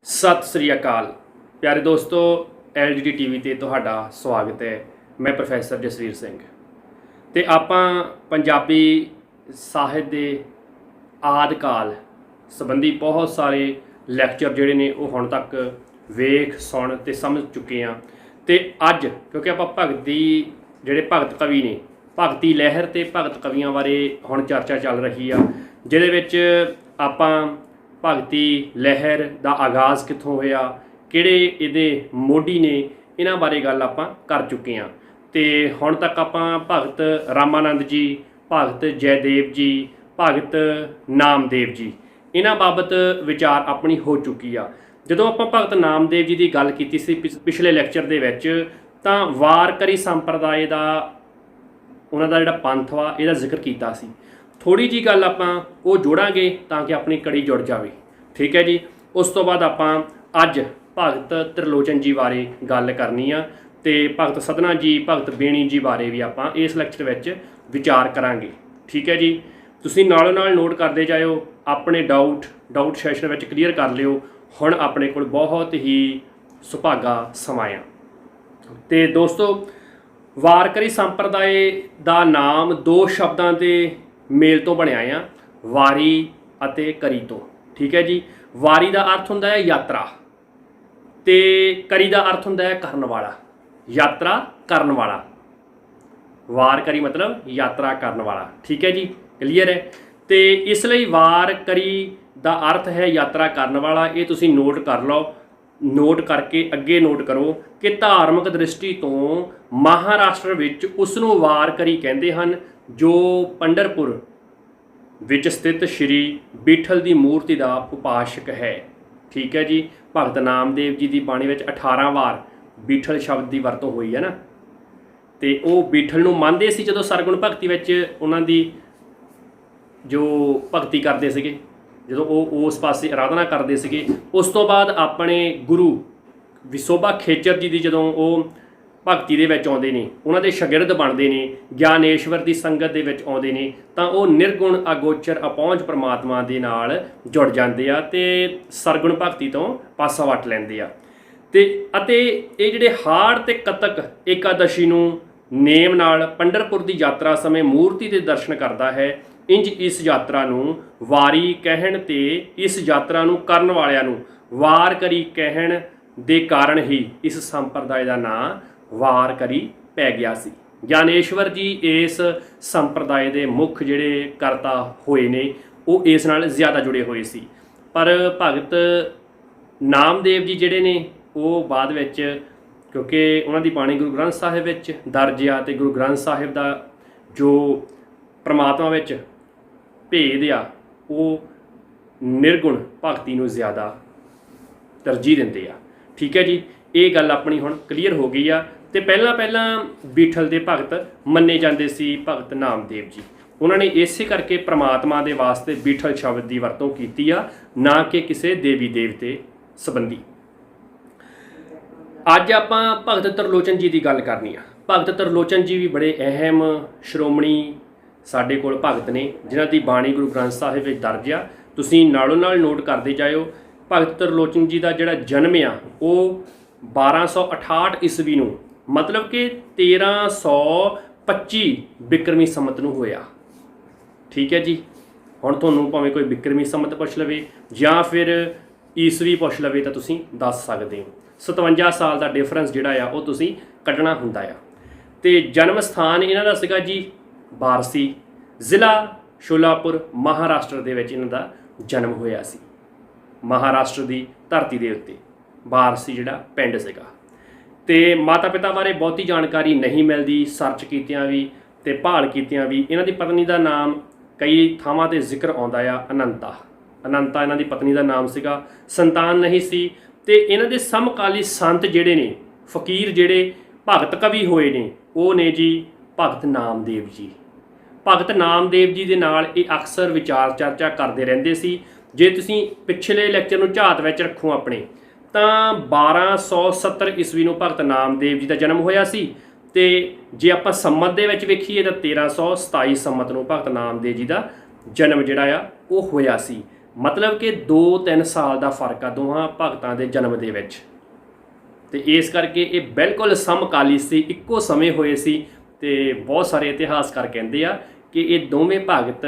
ਸਤਿ ਸ੍ਰੀ ਅਕਾਲ ਪਿਆਰੇ ਦੋਸਤੋ, LGD TV ਤੇ ਤੁਹਾਡਾ ਸਵਾਗਤ ਹੈ। ਮੈਂ ਪ੍ਰੋਫੈਸਰ ਜਸਵੀਰ ਸਿੰਘ ਤੇ ਆਪਾਂ ਪੰਜਾਬੀ ਸਾਹਿਤ ਦੇ ਆਦਿਕਾਲ ਸੰਬੰਧੀ ਬਹੁਤ ਸਾਰੇ ਲੈਕਚਰ ਜਿਹੜੇ ਨੇ ਉਹ ਹੁਣ ਤੱਕ ਵੇਖ ਸੁਣ ਤੇ ਸਮਝ ਚੁੱਕੇ ਹਾਂ। ਤੇ ਅੱਜ ਕਿਉਂਕਿ ਆਪਾਂ ਭਗਤੀ ਜਿਹੜੇ ਭਗਤ ਕਵੀ ਨੇ, ਭਗਤੀ ਲਹਿਰ ਤੇ ਭਗਤ ਕਵੀਆਂ ਬਾਰੇ ਹੁਣ ਚਰਚਾ ਚੱਲ ਰਹੀ ਆ, ਜਿਹਦੇ ਵਿੱਚ ਆਪਾਂ ਭਗਤੀ ਲਹਿਰ ਦਾ ਆਗਾਜ਼ ਕਿੱਥੋਂ ਹੋਇਆ, ਕਿਹੜੇ ਇਹਦੇ ਮੋਢੀ ਨੇ, ਇਹਨਾਂ ਬਾਰੇ ਗੱਲ ਆਪਾਂ ਕਰ ਚੁੱਕੇ ਹਾਂ। ਤੇ ਹੁਣ ਤੱਕ ਆਪਾਂ ਭਗਤ ਰਾਮਾਨੰਦ ਜੀ, ਭਗਤ ਜੈਦੇਵ ਜੀ, ਭਗਤ ਨਾਮਦੇਵ ਜੀ, ਇਹਨਾਂ ਬਾਬਤ ਵਿਚਾਰ ਆਪਣੀ ਹੋ ਚੁੱਕੀ ਆ। ਜਦੋਂ ਆਪਾਂ ਭਗਤ ਨਾਮਦੇਵ ਜੀ ਦੀ ਗੱਲ ਕੀਤੀ ਸੀ ਪਿਛਲੇ ਲੈਕਚਰ ਦੇ ਵਿੱਚ, ਤਾਂ ਵਾਰਕਰੀ ਸੰਪਰਦਾਇ ਦਾ ਉਹਨਾਂ ਦਾ ਜਿਹੜਾ ਪੰਥ ਵਾ ਇਹਦਾ ਜ਼ਿਕਰ ਕੀਤਾ ਸੀ। ਥੋੜੀ ਜੀ ਗੱਲ ਆਪਾਂ ਉਹ ਜੋੜਾਂਗੇ ਤਾਂ ਕਿ ਆਪਣੀ ਕੜੀ ਜੁੜ ਜਾਵੇ, ਠੀਕ ਹੈ ਜੀ। ਉਸ ਤੋਂ ਬਾਅਦ ਆਪਾਂ ਅੱਜ ਭਗਤ ਤ੍ਰਿਲੋਚਨ ਜੀ ਬਾਰੇ ਗੱਲ ਕਰਨੀ ਆ ਤੇ ਭਗਤ ਸਧਨਾ ਜੀ, ਭਗਤ ਬੇਣੀ ਜੀ ਬਾਰੇ ਵੀ ਆਪਾਂ ਇਸ ਲੈਕਚਰ ਵਿੱਚ ਵਿਚਾਰ ਕਰਾਂਗੇ, ਠੀਕ ਹੈ ਜੀ। ਤੁਸੀਂ ਨਾਲੋਂ ਨਾਲ ਨੋਟ ਕਰਦੇ ਜਾਇਓ, ਆਪਣੇ ਡਾਊਟ ਸੈਸ਼ਨ ਵਿੱਚ ਕਲੀਅਰ ਕਰ ਲਿਓ। ਹੁਣ ਆਪਣੇ ਕੋਲ ਬਹੁਤ ਹੀ ਸੁਭਾਗਾ ਸਮਾਂ ਆ। ਤੇ ਦੋਸਤੋ, ਵਾਰਕਰੀ ਸੰਪਰਦਾਇ ਦਾ ਨਾਮ ਦੋ ਸ਼ਬਦਾਂ ਦੇ ਮੇਲ ਤੋਂ ਬਣਿਆ ਆ, ਵਾਰੀ ਅਤੇ ਕਰੀ ਤੋਂ, ਠੀਕ ਹੈ ਜੀ। ਵਾਰੀ ਦਾ ਅਰਥ ਹੁੰਦਾ ਹੈ ਯਾਤਰਾ ਤੇ ਕਰੀ ਦਾ ਅਰਥ ਹੁੰਦਾ ਹੈ ਕਰਨ ਵਾਲਾ। ਯਾਤਰਾ ਕਰਨ ਵਾਲਾ, ਵਾਰ ਕਰੀ ਮਤਲਬ ਯਾਤਰਾ ਕਰਨ ਵਾਲਾ, ਠੀਕ ਹੈ ਜੀ, ਕਲੀਅਰ ਹੈ। ਤੇ ਇਸ ਲਈ ਵਾਰ ਕਰੀ ਦਾ ਅਰਥ ਹੈ ਯਾਤਰਾ ਕਰਨ ਵਾਲਾ। ਇਹ ਤੁਸੀਂ ਨੋਟ ਕਰ ਲਓ, ਨੋਟ ਕਰਕੇ ਅੱਗੇ ਨੋਟ ਕਰੋ ਕਿ ਧਾਰਮਿਕ ਦ੍ਰਿਸ਼ਟੀ ਤੋਂ ਮਹਾਰਾਸ਼ਟਰ ਵਿੱਚ ਉਸ ਨੂੰ ਵਾਰਕਰੀ ਕਹਿੰਦੇ ਹਨ, ਜੋ ਪੰਢਰਪੁਰ ਵਿੱਚ ਸਥਿਤ ਸ਼੍ਰੀ ਬੀਠਲ ਦੀ ਮੂਰਤੀ ਦਾ ਉਪਾਸ਼ਕ ਹੈ, ਠੀਕ ਹੈ ਜੀ। ਭਗਤ ਨਾਮਦੇਵ ਜੀ ਦੀ ਬਾਣੀ ਵਿੱਚ 18 ਵਾਰ ਬੀਠਲ ਸ਼ਬਦ ਦੀ ਵਰਤੋਂ ਹੋਈ ਹੈ ਨਾ। ਤੇ ਉਹ ਬੀਠਲ ਨੂੰ ਮੰਨਦੇ ਸੀ ਜਦੋਂ ਸਰਗੁਣ ਭਗਤੀ ਵਿੱਚ ਉਹਨਾਂ ਦੀ ਜੋ ਭਗਤੀ ਕਰਦੇ ਸੀਗੇ, ਜਦੋਂ ਉਹ ਉਸ ਪਾਸੇ ਆਰਾਧਨਾ ਕਰਦੇ ਸੀਗੇ। ਉਸ ਤੋਂ ਬਾਅਦ ਆਪਣੇ ਗੁਰੂ ਵਿਸੋਬਾ ਖੇਚਰ ਜੀ ਦੀ ਜਦੋਂ ਉਹ ਭਗਤੀ ਦੇ ਵਿੱਚ ਆਉਂਦੇ ਨੇ, ਉਹਨਾਂ ਦੇ ਸ਼ਾਗਿਰਦ ਬਣਦੇ ਨੇ, ਗਿਆਨੇਸ਼ਵਰ ਦੀ ਸੰਗਤ ਦੇ ਵਿੱਚ ਆਉਂਦੇ ਨੇ, ਤਾਂ ਉਹ ਨਿਰਗੁਣ ਅਗੋਚਰ ਅਪਹੁੰਚ ਪਰਮਾਤਮਾ ਦੇ ਨਾਲ ਜੁੜ ਜਾਂਦੇ ਆ ਤੇ ਸਰਗੁਣ ਭਗਤੀ ਤੋਂ ਪਾਸਾ ਵੱਟ ਲੈਂਦੇ ਆ। ਅਤੇ ਇਹ ਜਿਹੜੇ ਹਾੜ ਤੇ ਕੱਤਕ ਏਕਾਦਸ਼ੀ ਨੂੰ ਨੇਮ ਨਾਲ ਪੰਢਰਪੁਰ ਦੀ ਯਾਤਰਾ ਸਮੇਂ ਮੂਰਤੀ ਦੇ ਦਰਸ਼ਨ ਕਰਦਾ ਹੈ। ਇੰਜ ਇਸ ਯਾਤਰਾ ਨੂੰ ਵਾਰੀ ਕਹਿਣ ਤੇ ਇਸ ਯਾਤਰਾ ਨੂੰ ਕਰਨ ਵਾਲਿਆਂ ਨੂੰ ਵਾਰਕਰੀ ਕਹਿਣ ਦੇ ਕਾਰਨ ਹੀ ਇਸ ਸੰਪਰਦਾਇ ਦਾ ਨਾਂ ਵਾਰਕਰੀ ਪੈ ਗਿਆ ਸੀ। ਗਿਆਨੇਸ਼ਵਰ ਜੀ ਇਸ ਸੰਪਰਦਾਇ ਦੇ ਮੁੱਖ ਜਿਹੜੇ ਕਰਤਾ ਹੋਏ ਨੇ, ਉਹ ਇਸ ਨਾਲ ਜ਼ਿਆਦਾ ਜੁੜੇ ਹੋਏ ਸੀ। ਪਰ ਭਗਤ ਨਾਮਦੇਵ ਜੀ ਜਿਹੜੇ ਨੇ ਉਹ ਬਾਅਦ ਵਿੱਚ, ਕਿਉਂਕਿ ਉਹਨਾਂ ਦੀ ਬਾਣੀ ਗੁਰੂ ਗ੍ਰੰਥ ਸਾਹਿਬ ਵਿੱਚ ਦਰਜ ਆ ਤੇ ਗੁਰੂ ਗ੍ਰੰਥ ਸਾਹਿਬ ਦਾ ਜੋ ਪਰਮਾਤਮਾ ਵਿੱਚ ਭੇਦ ਆ, ਉਹ ਨਿਰਗੁਣ ਭਗਤੀ ਨੂੰ ਜ਼ਿਆਦਾ ਤਰਜੀਹ ਦਿੰਦੇ ਆ, ਠੀਕ ਹੈ ਜੀ। ਇਹ ਗੱਲ ਆਪਣੀ ਹੁਣ ਕਲੀਅਰ ਹੋ ਗਈ ਆ। ਤੇ ਪਹਿਲਾਂ ਬੀਠਲ ਦੇ ਭਗਤ ਮੰਨੇ ਜਾਂਦੇ ਸੀ ਭਗਤ ਨਾਮਦੇਵ ਜੀ। ਉਹਨਾਂ ਨੇ ਇਸੇ ਕਰਕੇ ਪ੍ਰਮਾਤਮਾ ਦੇ ਵਾਸਤੇ ਬੀਠਲ ਸ਼ਬਦ ਦੀ ਵਰਤੋਂ ਕੀਤੀ ਆ, ਨਾ ਕਿ ਕਿਸੇ ਦੇਵੀ ਦੇਵਤੇ ਸੰਬੰਧੀ। ਅੱਜ ਆਪਾਂ ਭਗਤ ਤ੍ਰਿਲੋਚਨ ਜੀ ਦੀ ਗੱਲ ਕਰਨੀ ਆ। ਭਗਤ ਤ੍ਰਿਲੋਚਨ ਜੀ ਵੀ ਬੜੇ ਅਹਿਮ ਸ਼੍ਰੋਮਣੀ ਸਾਡੇ ਕੋਲ ਭਗਤ ਨੇ, ਜਿਨ੍ਹਾਂ ਦੀ ਬਾਣੀ ਗੁਰੂ ਗ੍ਰੰਥ ਸਾਹਿਬ ਵਿੱਚ ਦਰਜ ਆ। ਤੁਸੀਂ ਨਾਲੋਂ ਨਾਲ ਨੋਟ ਕਰਦੇ ਜਾਇਓ। ਭਗਤ ਤ੍ਰਿਲੋਚਨ ਜੀ ਦਾ ਜਿਹੜਾ ਜਨਮ ਆ ਉਹ 1268 ਈਸਵੀ ਨੂੰ, ਮਤਲਬ ਕਿ 1325 ਬਿਕਰਮੀ ਸੰਮਤ ਨੂੰ ਹੋਇਆ, ਠੀਕ ਹੈ ਜੀ। ਹੁਣ ਤੁਹਾਨੂੰ ਭਾਵੇਂ ਕੋਈ ਬਿਕਰਮੀ ਸੰਮਤ ਪੁੱਛ ਲਵੇ ਜਾਂ ਫਿਰ ਈਸਵੀ ਪੁੱਛ ਲਵੇ ਤਾਂ ਤੁਸੀਂ ਦੱਸ ਸਕਦੇ ਹੋ। 57 ਸਾਲ ਦਾ ਡਿਫਰੈਂਸ ਜਿਹੜਾ ਆ ਉਹ ਤੁਸੀਂ ਕੱਢਣਾ ਹੁੰਦਾ ਆ। ਤੇ ਜਨਮ ਸਥਾਨ ਇਹਨਾਂ ਦਾ ਸੀਗਾ ਜੀ ਬਾਰਸੀ, ਜ਼ਿਲ੍ਹਾ ਸ਼ੋਲਾਪੁਰ, ਮਹਾਰਾਸ਼ਟਰ ਦੇ ਵਿੱਚ ਇਹਨਾਂ ਦਾ ਜਨਮ ਹੋਇਆ ਸੀ। ਮਹਾਰਾਸ਼ਟਰ ਦੀ ਧਰਤੀ ਦੇ ਉੱਤੇ ਬਾਰਸੀ ਜਿਹੜਾ ਪਿੰਡ ਸੀਗਾ। ਤੇ ਮਾਤਾ ਪਿਤਾ ਬਾਰੇ ਬਹੁਤੀ ਜਾਣਕਾਰੀ ਨਹੀਂ ਮਿਲਦੀ, ਸਰਚ ਕੀਤਿਆਂ ਵੀ ਤੇ ਭਾਲ ਕੀਤਿਆਂ ਵੀ। ਇਹਨਾਂ ਦੀ ਪਤਨੀ ਦਾ ਨਾਮ ਕਈ ਥਾਵਾਂ 'ਤੇ ਜ਼ਿਕਰ ਆਉਂਦਾ ਆ, ਅਨੰਤਾ ਇਹਨਾਂ ਦੀ ਪਤਨੀ ਦਾ ਨਾਮ ਸੀਗਾ। ਸੰਤਾਨ ਨਹੀਂ ਸੀ। ਤੇ ਇਹਨਾਂ ਦੇ ਸਮਕਾਲੀ ਸੰਤ ਜਿਹੜੇ ਨੇ, ਫਕੀਰ ਜਿਹੜੇ ਭਗਤ ਕਵੀ ਹੋਏ ਨੇ, ਉਹ ਨੇ ਜੀ ਭਗਤ ਨਾਮਦੇਵ ਜੀ। ਭਗਤ ਨਾਮਦੇਵ ਜੀ ਦੇ ਨਾਲ ਇਹ ਅਕਸਰ ਵਿਚਾਰ ਚਰਚਾ ਕਰਦੇ ਰਹਿੰਦੇ ਸੀ। ਜੇ ਤੁਸੀਂ ਪਿਛਲੇ ਲੈਕਚਰ ਨੂੰ ਝਾਤ ਵਿੱਚ ਰੱਖੋ ਆਪਣੇ, ਤਾਂ 1270 ਈਸਵੀ ਨੂੰ ਭਗਤ ਨਾਮਦੇਵ ਜੀ ਦਾ ਜਨਮ ਹੋਇਆ ਸੀ। ਤੇ ਜੇ ਆਪਾਂ ਸੰਮਤ ਦੇ ਵਿੱਚ ਵੇਖੀਏ ਤਾਂ 1327 ਸੰਮਤ ਨੂੰ ਭਗਤ ਨਾਮਦੇਵ ਜੀ ਦਾ ਜਨਮ ਜਿਹੜਾ ਆ ਉਹ ਹੋਇਆ ਸੀ। मतलब कि 2-3 ਸਾਲ ਦਾ ਫਰਕ ਆ ਦੋਹਾਂ ਭਗਤਾਂ ਦੇ ਜਨਮ ਦੇ ਵਿੱਚ। ਤੇ ਇਸ ਕਰਕੇ ਇਹ ਬਿਲਕੁਲ ਸਮਕਾਲੀ ਸੀ, ਇੱਕੋ ਸਮੇਂ ਹੋਏ ਸੀ। ਤੇ ਬਹੁਤ ਸਾਰੇ ਇਤਿਹਾਸਕਾਰ ਕਹਿੰਦੇ ਆ ਕਿ ਇਹ ਦੋਵੇਂ ਭਗਤ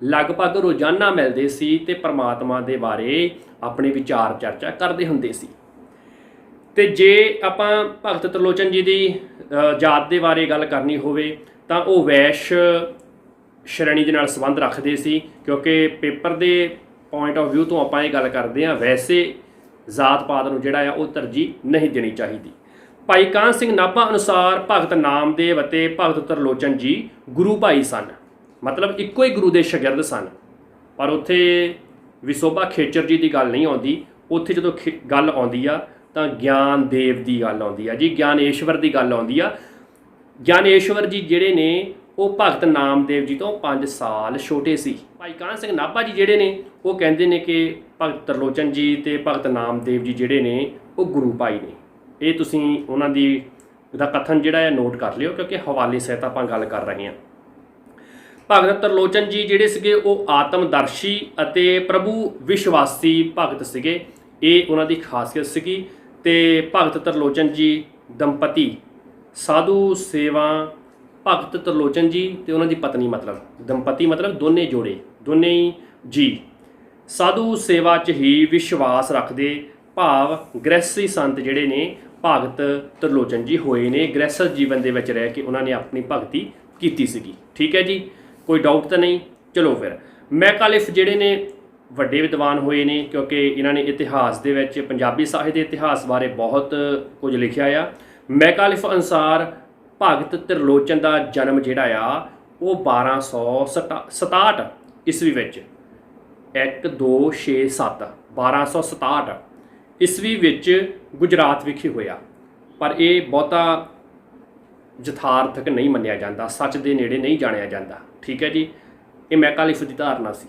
ਲਗਭਗ ਰੋਜ਼ਾਨਾ ਮਿਲਦੇ ਸੀ ਤੇ ਪਰਮਾਤਮਾ ਦੇ ਬਾਰੇ ਆਪਣੇ ਵਿਚਾਰ ਚਰਚਾ ਕਰਦੇ ਹੁੰਦੇ ਸੀ। ਤੇ ਜੇ ਆਪਾਂ ਭਗਤ ਤਰਲੋਚਨ ਜੀ ਦੀ ਜਾਤ ਦੇ ਬਾਰੇ ਗੱਲ ਕਰਨੀ ਹੋਵੇ ਤਾਂ ਉਹ ਵੈਸ਼ ਸ਼੍ਰੇਣੀ ਦੇ ਨਾਲ ਸੰਬੰਧ ਰੱਖਦੇ ਸੀ, ਕਿਉਂਕਿ ਪੇਪਰ ਦੇ ਪੁਆਇੰਟ ਆਫ ਵਿਊ ਤੋਂ ਆਪਾਂ ਇਹ ਗੱਲ ਕਰਦੇ ਹਾਂ, ਵੈਸੇ ਜ਼ਾਤ ਪਾਤ ਨੂੰ ਜਿਹੜਾ ਆ ਉਹ ਤਰਜੀਹ ਨਹੀਂ ਦੇਣੀ ਚਾਹੀਦੀ। ਭਾਈ ਕਾਹਨ ਸਿੰਘ ਨਾਭਾ ਅਨੁਸਾਰ ਭਗਤ ਨਾਮਦੇਵ ਅਤੇ ਭਗਤ ਤਰਲੋਚਨ ਜੀ ਗੁਰੂ ਭਾਈ ਸਨ, ਮਤਲਬ ਇੱਕੋ ਹੀ ਗੁਰੂ ਦੇ ਸ਼ਾਗਿਰਦ ਸਨ। ਪਰ ਉੱਥੇ ਵਿਸੋਬਾ ਖੇਚਰ ਜੀ ਦੀ ਗੱਲ ਨਹੀਂ ਆਉਂਦੀ। ਉੱਥੇ ਜਦੋਂ ਗੱਲ ਆਉਂਦੀ ਆ ਤਾਂ ਗਿਆਨਦੇਵ ਦੀ ਗੱਲ ਆਉਂਦੀ ਆ ਜੀ, ਗਿਆਨੇਸ਼ਵਰ ਦੀ ਗੱਲ ਆਉਂਦੀ ਆ। ਗਿਆਨੇਸ਼ਵਰ ਜੀ ਜਿਹੜੇ ਨੇ ਉਹ ਭਗਤ ਨਾਮਦੇਵ ਜੀ ਤੋਂ 5 ਸਾਲ ਛੋਟੇ ਸੀ। ਭਾਈ ਕਾਹਨ ਸਿੰਘ ਨਾਭਾ ਜੀ ਜਿਹੜੇ ਨੇ ਉਹ ਕਹਿੰਦੇ ਨੇ ਕਿ ਭਗਤ ਤਰਲੋਚਨ ਜੀ ਤੇ ਭਗਤ ਨਾਮਦੇਵ ਜੀ ਜਿਹੜੇ ਨੇ ਉਹ ਗੁਰੂ ਭਾਈ ਨੇ। ਇਹ ਤੁਸੀਂ ਉਹਨਾਂ ਦਾ ਕਥਨ ਜਿਹੜਾ ਹੈ ਨੋਟ ਕਰ ਲਿਓ, ਕਿਉਂਕਿ ਹਵਾਲੇ ਸਹਿਤ ਆਪਾਂ ਗੱਲ ਕਰ ਰਹੇ ਹਾਂ। ਭਗਤ ਤਰਲੋਚਨ ਜੀ ਜਿਹੜੇ ਸੀਗੇ ਉਹ ਆਤਮਦਰਸ਼ੀ ਅਤੇ ਪ੍ਰਭੂ ਵਿਸ਼ਵਾਸੀ ਭਗਤ ਸੀਗੇ, ਇਹ ਉਹਨਾਂ ਦੀ ਖਾਸੀਅਤ ਸੀਗੀ। ਤੇ ਭਗਤ ਤਰਲੋਚਨ ਜੀ ਦੰਪਤੀ ਸਾਧੂ ਸੇਵਾ, ਭਗਤ ਤਰਲੋਚਨ ਜੀ ਤੇ ਉਹਨਾਂ ਦੀ ਪਤਨੀ, ਮਤਲਬ ਦੰਪਤੀ ਮਤਲਬ ਦੋਨੇ ਜੋੜੇ, ਦੋਨੇ ਜੀ ਸਾਧੂ ਸੇਵਾ 'ਚ ਹੀ ਵਿਸ਼ਵਾਸ ਰੱਖਦੇ, ਭਾਵ ਗ੍ਰਹਿਸਥੀ ਸੰਤ ਜਿਹੜੇ ਨੇ ਭਗਤ ਤਰਲੋਚਨ ਜੀ ਹੋਏ ਨੇ। ਗ੍ਰਹਿਸਥ ਜੀਵਨ ਦੇ ਵਿੱਚ ਰਹਿ ਕੇ ਉਹਨਾਂ ਨੇ ਆਪਣੀ ਭਗਤੀ ਕੀਤੀ ਸੀਗੀ। ਠੀਕ ਹੈ ਜੀ, ਕੋਈ ਡਾਊਟ ਤਾਂ ਨਹੀਂ। ਚਲੋ ਫਿਰ ਮੈਕਾਲਿਫ ਜਿਹੜੇ ਨੇ ਵੱਡੇ ਵਿਦਵਾਨ ਹੋਏ ਨੇ, ਕਿਉਂਕਿ ਇਹਨਾਂ ਨੇ ਇਤਿਹਾਸ ਦੇ ਵਿੱਚ ਪੰਜਾਬੀ ਸਾਹਿਤ ਦੇ ਇਤਿਹਾਸ ਬਾਰੇ ਬਹੁਤ ਕੁਝ ਲਿਖਿਆ ਆ। ਮੈਕਾਲਿਫ ਅਨੁਸਾਰ ਭਗਤ ਤਰਲੋਚਨ ਦਾ ਜਨਮ ਜਿਹੜਾ ਆ ਉਹ 1267 ਈਸਵੀ ਵਿੱਚ 1267 ਈਸਵੀ ਵਿੱਚ ਗੁਜਰਾਤ ਵਿਖੇ ਹੋਇਆ। ਪਰ ਇਹ ਬਹੁਤਾ ਯਥਾਰਥਕ ਨਹੀਂ ਮੰਨਿਆ ਜਾਂਦਾ, ਸੱਚ ਦੇ ਨੇੜੇ ਨਹੀਂ ਜਾਣਿਆ ਜਾਂਦਾ। ਠੀਕ ਹੈ ਜੀ, ਇਹ ਮੈਕਾਲਿਫ ਦੀ ਧਾਰਨਾ ਸੀ।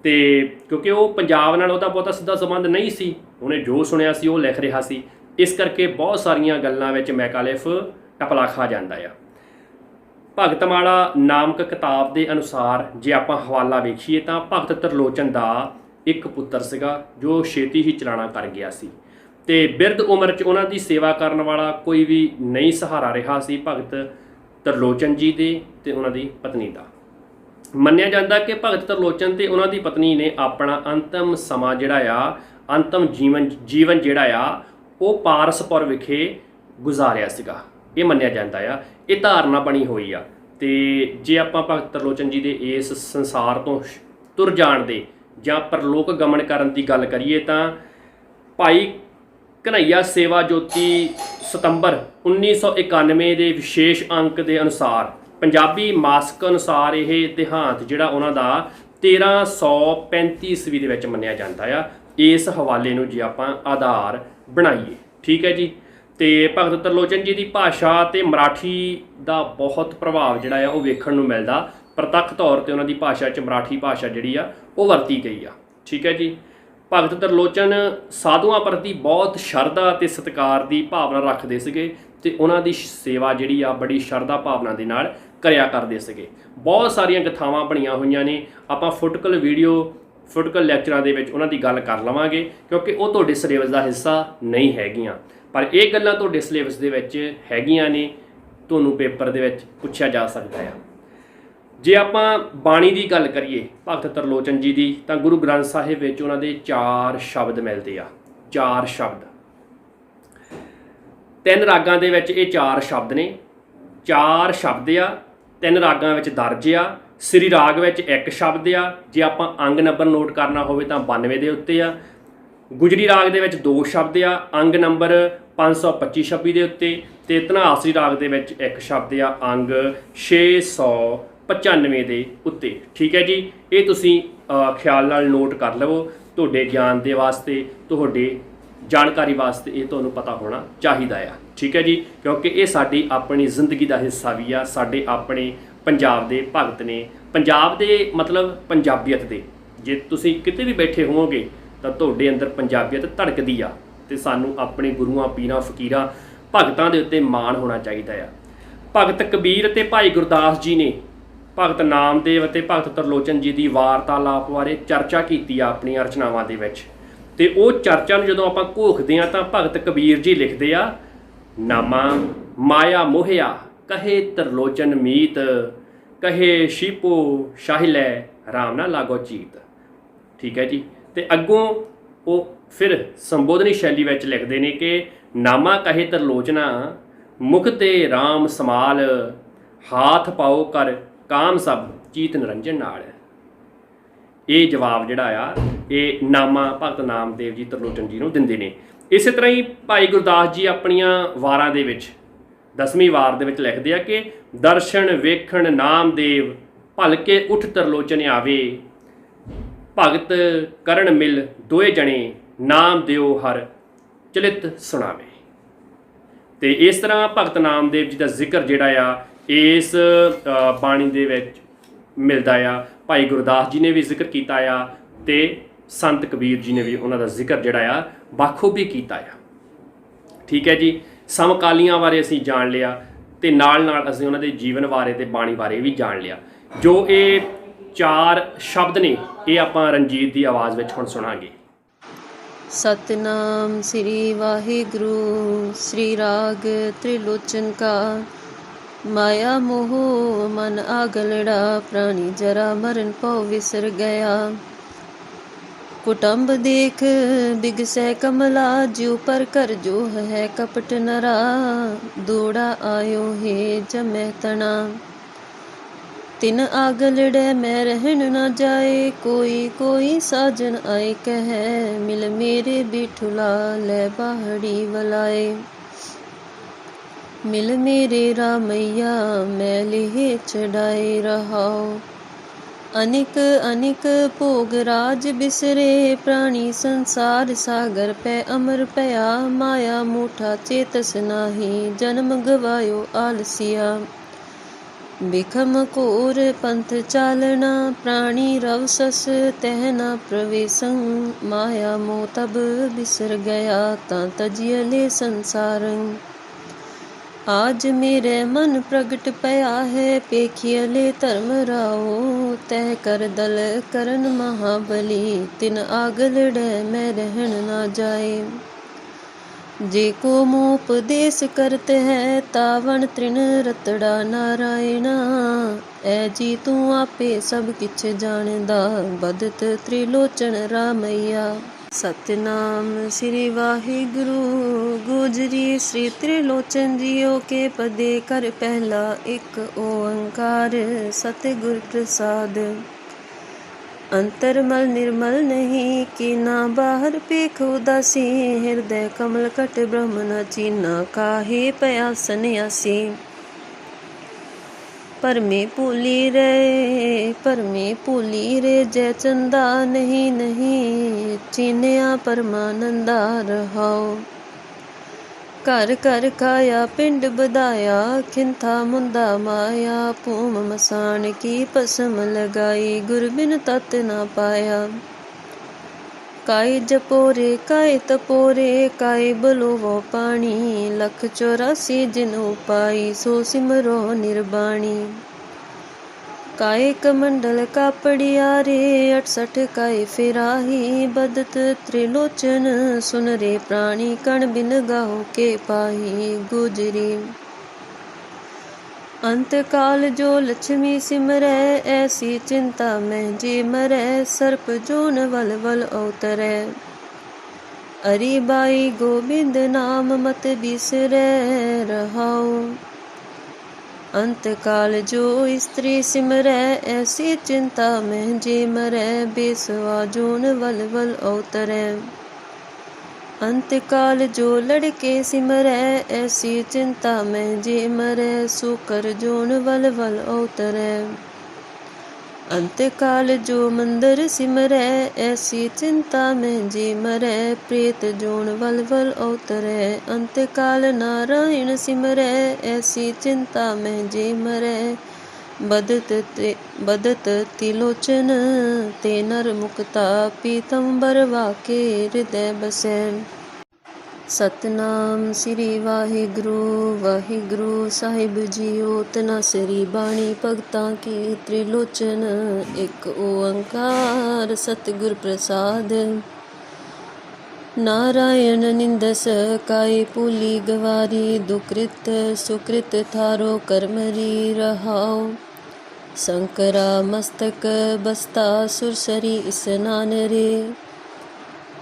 ਤੇ ਕਿਉਂਕਿ ਉਹ ਪੰਜਾਬ ਨਾਲ ਉਹਦਾ ਬਹੁਤਾ ਸਿੱਧਾ ਸੰਬੰਧ ਨਹੀਂ ਸੀ, ਉਹਨੇ ਜੋ ਸੁਣਿਆ ਸੀ ਉਹ ਲਿਖ ਰਿਹਾ ਸੀ, ਇਸ ਕਰਕੇ ਬਹੁਤ ਸਾਰੀਆਂ ਗੱਲਾਂ ਵਿੱਚ ਮੈਕਾਲਿਫ ਟਪਲਾ ਖਾ ਜਾਂਦਾ ਆ। ਭਗਤਮਾਲਾ ਨਾਮਕ ਕਿਤਾਬ ਦੇ ਅਨੁਸਾਰ ਜੇ ਆਪਾਂ ਹਵਾਲਾ ਵੇਖੀਏ ਤਾਂ ਭਗਤ ਤਰਲੋਚਨ ਦਾ ਇੱਕ ਪੁੱਤਰ ਸੀਗਾ ਜੋ ਛੇਤੀ ਹੀ ਚਲਾਣਾ ਕਰ ਗਿਆ ਸੀ, ਤੇ ਬਿਰਧ ਉਮਰ 'ਚ ਉਹਨਾਂ ਦੀ ਸੇਵਾ ਕਰਨ ਵਾਲਾ ਕੋਈ ਵੀ ਨਹੀਂ ਸਹਾਰਾ ਰਿਹਾ ਸੀ ਭਗਤ ਤਰਲੋਚਨ ਜੀ ਦੇ ਤੇ ਉਹਨਾਂ ਦੀ ਪਤਨੀ ਦਾ। ਮੰਨਿਆ ਜਾਂਦਾ ਕਿ ਭਗਤ ਤਰਲੋਚਨ ਤੇ ਉਹਨਾਂ ਦੀ ਪਤਨੀ ਨੇ ਆਪਣਾ ਅੰਤਮ ਸਮਾਂ ਜਿਹੜਾ ਆ, ਅੰਤਮ ਜੀਵਨ ਜਿਹੜਾ ਆ ਉਹ ਪਾਰਸਪੁਰ ਵਿਖੇ ਗੁਜ਼ਾਰਿਆ ਸੀਗਾ, ਇਹ ਮੰਨਿਆ ਜਾਂਦਾ ਆ। ਇਹ ਧਾਰਨਾ ਬਣੀ ਹੋਈ ਆ। ਤੇ ਜੇ ਆਪਾਂ ਭਗਤ ਤਰਲੋਚਨ ਜੀ ਦੇ ਇਸ ਸੰਸਾਰ ਤੋਂ ਤੁਰ ਜਾਣ ਦੇ ਜਾਂ ਪਰਲੋਕ ਗਮਨ ਕਰਨ ਦੀ ਗੱਲ ਕਰੀਏ ਤਾਂ ਭਾਈ ਕਨ੍ਹਈਆ ਸੇਵਾ ਜੋਤੀ ਸਤੰਬਰ 1991 ਦੇ ਵਿਸ਼ੇਸ਼ ਅੰਕ ਦੇ ਅਨੁਸਾਰ, ਪੰਜਾਬੀ ਮਾਸਿਕ ਅਨੁਸਾਰ ਇਹ ਦੇਹਾਂਤ ਜਿਹੜਾ ਉਹਨਾਂ ਦਾ 1335 ਈਸਵੀ ਦੇ ਵਿੱਚ ਮੰਨਿਆ ਜਾਂਦਾ ਆ। ਇਸ ਹਵਾਲੇ ਨੂੰ ਜੇ ਆਪਾਂ ਆਧਾਰ ਬਣਾਈਏ, ਠੀਕ ਹੈ ਜੀ। ਤੇ ਭਗਤ ਤਰਲੋਚਨ ਜੀ ਦੀ ਭਾਸ਼ਾ ਤੇ ਮਰਾਠੀ ਦਾ ਬਹੁਤ ਪ੍ਰਭਾਵ ਜਿਹੜਾ ਆ ਉਹ ਵੇਖਣ ਨੂੰ ਮਿਲਦਾ। ਪ੍ਰਤੱਖ ਤੌਰ ਤੇ ਉਹਨਾਂ ਦੀ ਭਾਸ਼ਾ 'ਚ ਮਰਾਠੀ ਭਾਸ਼ਾ ਜਿਹੜੀ ਆ ਉਹ ਵਰਤੀ ਗਈ ਆ। ਠੀਕ ਹੈ ਜੀ। ਭਗਤ ਤਰਲੋਚਨ ਸਾਧੂਆਂ ਪ੍ਰਤੀ ਬਹੁਤ ਸ਼ਰਧਾ ਅਤੇ ਸਤਿਕਾਰ ਦੀ ਭਾਵਨਾ ਰੱਖਦੇ ਸੀਗੇ ਤੇ ਉਹਨਾਂ ਦੀ ਸੇਵਾ ਜਿਹੜੀ ਆ ਬੜੀ ਸ਼ਰਧਾ ਭਾਵਨਾ ਦੇ ਨਾਲ ਕਰਿਆ ਕਰਦੇ ਸੀਗੇ। ਬਹੁਤ ਸਾਰੀਆਂ ਕਥਾਵਾਂ ਬਣੀਆਂ ਹੋਈਆਂ ਨੇ, ਆਪਾਂ ਫੁਟਕਲ ਵੀਡੀਓ, ਫੁਟਕਲ ਲੈਕਚਰਾਂ ਦੇ ਵਿੱਚ ਉਹਨਾਂ ਦੀ ਗੱਲ ਕਰ ਲਵਾਂਗੇ, ਕਿਉਂਕਿ ਉਹ ਤੁਹਾਡੇ ਸਿਲੇਬਸ ਦਾ ਹਿੱਸਾ ਨਹੀਂ ਹੈਗੀਆਂ। ਪਰ ਇਹ ਗੱਲਾਂ ਤੁਹਾਡੇ ਸਿਲੇਬਸ ਦੇ ਵਿੱਚ ਹੈਗੀਆਂ ਨੇ, ਤੁਹਾਨੂੰ ਪੇਪਰ ਦੇ ਵਿੱਚ ਪੁੱਛਿਆ ਜਾ ਸਕਦਾ ਆ। ਜੇ ਆਪਾਂ ਬਾਣੀ ਦੀ ਗੱਲ ਕਰੀਏ ਭਗਤ ਤਰਲੋਚਨ ਜੀ ਦੀ, ਤਾਂ ਗੁਰੂ ਗ੍ਰੰਥ ਸਾਹਿਬ ਵਿੱਚ ਉਹਨਾਂ ਦੇ 4 ਸ਼ਬਦ ਮਿਲਦੇ ਆ। 4 ਸ਼ਬਦ, 3 ਰਾਗਾਂ ਦੇ ਵਿੱਚ ਇਹ 4 ਸ਼ਬਦ ਨੇ। 4 ਸ਼ਬਦ ਆ, 3 ਰਾਗਾਂ ਵਿੱਚ ਦਰਜ ਆ। ਸ੍ਰੀ ਰਾਗ ਵਿੱਚ 1 ਸ਼ਬਦ ਆ। ਜੇ ਆਪਾਂ ਅੰਗ ਨੰਬਰ ਨੋਟ ਕਰਨਾ ਹੋਵੇ ਤਾਂ 92 ਦੇ ਉੱਤੇ ਆ। ਗੁਜਰੀ ਰਾਗ ਦੇ ਵਿੱਚ 2 ਸ਼ਬਦ ਆ, ਅੰਗ ਨੰਬਰ 525 26 ਦੇ ਉੱਤੇ। ਤੇ ਧਨਾਸਰੀ ਰਾਗ ਦੇ ਵਿੱਚ 1 ਸ਼ਬਦ ਆ, ਅੰਗ 695 ਦੇ ਉੱਤੇ। ਠੀਕ ਹੈ ਜੀ। ਇਹ ਤੁਸੀਂ ਖਿਆਲ ਨਾਲ ਨੋਟ ਕਰ ਲਵੋ, ਤੁਹਾਡੇ ਗਿਆਨ ਦੇ ਵਾਸਤੇ, ਤੁਹਾਡੇ ਜਾਣਕਾਰੀ ਵਾਸਤੇ ਇਹ ਤੁਹਾਨੂੰ ਪਤਾ ਹੋਣਾ ਚਾਹੀਦਾ ਆ। ਠੀਕ ਹੈ ਜੀ, ਕਿਉਂਕਿ ਇਹ ਸਾਡੀ ਆਪਣੀ ਜ਼ਿੰਦਗੀ ਦਾ ਹਿੱਸਾ ਵੀ ਆ। ਸਾਡੇ ਆਪਣੇ ਪੰਜਾਬ ਦੇ ਭਗਤ ਨੇ, ਪੰਜਾਬ ਦੇ ਮਤਲਬ ਪੰਜਾਬੀਅਤ ਦੇ। ਜੇ ਤੁਸੀਂ ਕਿਤੇ ਵੀ ਬੈਠੇ ਹੋਵੋਗੇ ਤਾਂ ਤੁਹਾਡੇ ਅੰਦਰ ਪੰਜਾਬੀਅਤ ਧੜਕਦੀ ਆ, ਤੇ ਸਾਨੂੰ ਆਪਣੇ ਗੁਰੂਆਂ, ਪੀਰਾਂ, ਫਕੀਰਾਂ, ਭਗਤਾਂ ਦੇ ਉੱਤੇ ਮਾਣ ਹੋਣਾ ਚਾਹੀਦਾ ਆ। ਭਗਤ ਕਬੀਰ ਅਤੇ ਭਾਈ ਗੁਰਦਾਸ ਜੀ ਨੇ ਭਗਤ ਨਾਮਦੇਵ ਅਤੇ ਭਗਤ ਤਰਲੋਚਨ ਜੀ ਦੀ ਵਾਰਤਾਲਾਪ ਬਾਰੇ ਚਰਚਾ ਕੀਤੀ ਆ ਆਪਣੀਆਂ ਰਚਨਾਵਾਂ ਦੇ ਵਿੱਚ। ਤੇ ਉਹ ਚਰਚਾ ਨੂੰ ਜਦੋਂ ਆਪਾਂ ਘੋਖਦੇ ਆ ਤਾਂ ਭਗਤ ਕਬੀਰ ਜੀ ਲਿਖਦੇ ਆ, ਨਾਮਾ ਮਾਇਆ ਮੋਹਿਆ ਕਹੇ ਤਰਲੋਚਨ ਮੀਤ, ਕਹੇ ਸ਼ੀਪੋ ਸ਼ਾਹਿਲੈ ਰਾਮ ਨਾ ਲਾਗੋ ਚੀਤ। ਠੀਕ ਹੈ ਜੀ। ਤੇ ਅੱਗੋਂ ਉਹ ਫਿਰ ਸੰਬੋਧਨੀ ਸ਼ੈਲੀ ਵਿੱਚ ਲਿਖਦੇ ਨੇ ਕਿ ਨਾਮਾ ਕਹੇ ਤਰਲੋਚਨਾ ਮੁਖ ਤੇ ਰਾਮ ਸਮਾਲ, ਹਾਥ ਪਾਓ ਕਰ ਕਾਮ ਸਭ ਚੀਤ ਨਿਰੰਜਨ ਨਾਲ। ਇਹ ਜਵਾਬ ਜਿਹੜਾ ਆ ਇਹ ਨਾਮਾ ਭਗਤ ਨਾਮਦੇਵ ਜੀ ਤਰਲੋਚਨ ਜੀ ਨੂੰ ਦਿੰਦੇ ਨੇ। ਇਸੇ ਤਰ੍ਹਾਂ ਹੀ ਭਾਈ ਗੁਰਦਾਸ ਜੀ ਆਪਣੀਆਂ ਵਾਰਾਂ ਦੇ ਵਿੱਚ 10ਵੀਂ ਵਾਰ ਦੇ ਵਿੱਚ ਲਿਖਦੇ ਆ ਕਿ ਦਰਸ਼ਨ ਵੇਖਣ ਨਾਮਦੇਵ ਭਲਕੇ ਉੱਠ ਤਰਲੋਚਨ ਆਵੇ, ਭਗਤ ਕਰਨ ਮਿਲ ਦੋਏ ਜਣੇ ਨਾਮ ਦਿਓ ਹਰ ਚਲਿਤ ਸੁਣਾਵੇ। ਤੇ ਇਸ ਤਰ੍ਹਾਂ ਭਗਤ ਨਾਮਦੇਵ ਜੀ ਦਾ ਜ਼ਿਕਰ ਜਿਹੜਾ ਆ ਇਸ ਬਾਣੀ ਦੇ ਵਿੱਚ ਮਿਲਦਾ ਆ। ਭਾਈ ਗੁਰਦਾਸ ਜੀ ਨੇ ਵੀ ਜ਼ਿਕਰ ਕੀਤਾ ਆ ਤੇ ਸੰਤ ਕਬੀਰ ਜੀ ਨੇ ਵੀ ਉਹਨਾਂ ਦਾ ਜ਼ਿਕਰ ਜਿਹੜਾ ਆ ਬਾਖੂਬੀ ਕੀਤਾ ਆ। ਠੀਕ ਹੈ ਜੀ। ਸਮਕਾਲੀਆਂ ਬਾਰੇ ਅਸੀਂ ਜਾਣ ਲਿਆ ਤੇ ਨਾਲ ਨਾਲ ਅਸੀਂ ਉਹਨਾਂ ਦੇ ਜੀਵਨ ਬਾਰੇ ਤੇ ਬਾਣੀ ਬਾਰੇ ਵੀ ਜਾਣ ਲਿਆ। ਜੋ ਇਹ 4 ਸ਼ਬਦ ਨੇ ਇਹ ਆਪਾਂ ਰਣਜੀਤ ਦੀ ਆਵਾਜ਼ ਵਿੱਚ ਹੁਣ ਸੁਣਾਂਗੇ। सतनाम श्री वाहिगुरु श्री राग त्रिलोचन का, माया मोह मन आगलड़ा प्राणी जरा मरण पौ विसर गया, कुटुंब देख बिगसै कमला ज्यों पर कर जो है कपट नरा, दौड़ा आयो हे जमै तना, तिन आगलड़े मैं रहन न जाए, कोई कोई साजन आए कहे, मिल मेरे बिठुला ले बाहड़ी वलाए, मिल मेरे रामैया मैं लेहे चढ़ाए रहाओ, अनिक अनिक भोग राज बिसरे, प्राणी संसार सागर पे अमर पया, माया मूठा चेतस नाही, जन्म गवायो आलसिया, बिखम कोर पंथ चालना, प्राणी रव सस तह न प्रवेशं, माया मोह तब बिसर गया ता तजियले संसारं, आज मेरे मन प्रगट पया है, पेखियले धर्म राओ, तह कर दल करन महाबली, तिन आगलड़े मैं रहन ना जाए, जे को मोपदेश करते है तावन तृण रतड़ा नारायणा, ऐ जी तू आपे सब किछ जानदा, बदत त्रिलोचन रामैया। सतनाम श्री वाहिगुरु गुजरी श्री त्रिलोचन जियो के पदे कर पहला एक ओंकार, सतगुर प्रसाद अंतरमल निर्मल नहीं, कि ना बाहर पेख उदासी, हृदय कमल कट ब्रह्म न चीना, काहे पया सन्यासी, पर में भूली रे जय चंदा, नहीं नहीं चीनिया परमानंदा रहाओ, घर घर काया पिंड बधाया, खिंथा मुंदा माया, भूम मसान की पसम लगाई, गुर बिन तत ना पाया, काई जपोरे काई तपोरे, काई बलोवो पानी, लख 84 जिन उपाई, सो सिमरो निर्बाणी, काए कमंडल कापड़ियारे, 68 काए फिराही, बदत त्रिलोचन सुन रे प्राणी, कण बिन गाओ के पाही गुजरी, अंत काल जो लक्ष्मी सिमरै, ऐसी चिंता में जे मरै, सर्प जोन वल वल अवतरै, अरी बाई गोबिंद नाम मत बिसरै रहाओ, अंत काल जो स्त्री सिमरै, ऐसी चिंता में जे मरै, बेसवा जोन वल वल अवतरै, अंत काल जो लड़के सिमरै, ऐसी चिंता में जे मरै, सूकर जोन वल वल अवतरै, अंत काल जो मंदिर सिमरै, ऐसी चिंता में जे मरै, प्रेत जोन वल वल अवतरै, अंत काल नारायण सिमरै, ऐसी चिंता में जे मरै, बदत त्रिलोचन ते नर मुक्ता, पीतंबर वाके हृदय बसै, ਸਤਨਾਮ ਸ੍ਰੀ ਵਾਹਿਗੁਰੂ ਵਾਹਿਗੁਰੂ ਸਾਹਿਬ ਜੀਓ। ਤਨਾਸਰੀ ਬਾਣੀ ਭਗਤਾਂ ਕੀ ਤ੍ਰਿਲੋਚਨ, ਇੱਕ ਓੰਕਾਰ ਸਤਿਗੁਰ ਪ੍ਰਸਾਦ। ਨਾਰਾਇਣ ਨਿੰਦਸ ਕਾਇ ਭੂਲੀ ਗਵਾਰੀ, ਦੁਕ੍ਰਿਤ ਸੁਕ੍ਰਿਤ ਥਾਰੋ ਕਰਮਰੀ ਰਹਾਉ। ਸ਼ੰਕਰਾ ਮਸਤਕ ਬਸਤਾ ਸੁਰਸਰੀ ਇਸਨਾਨ ਰੇ,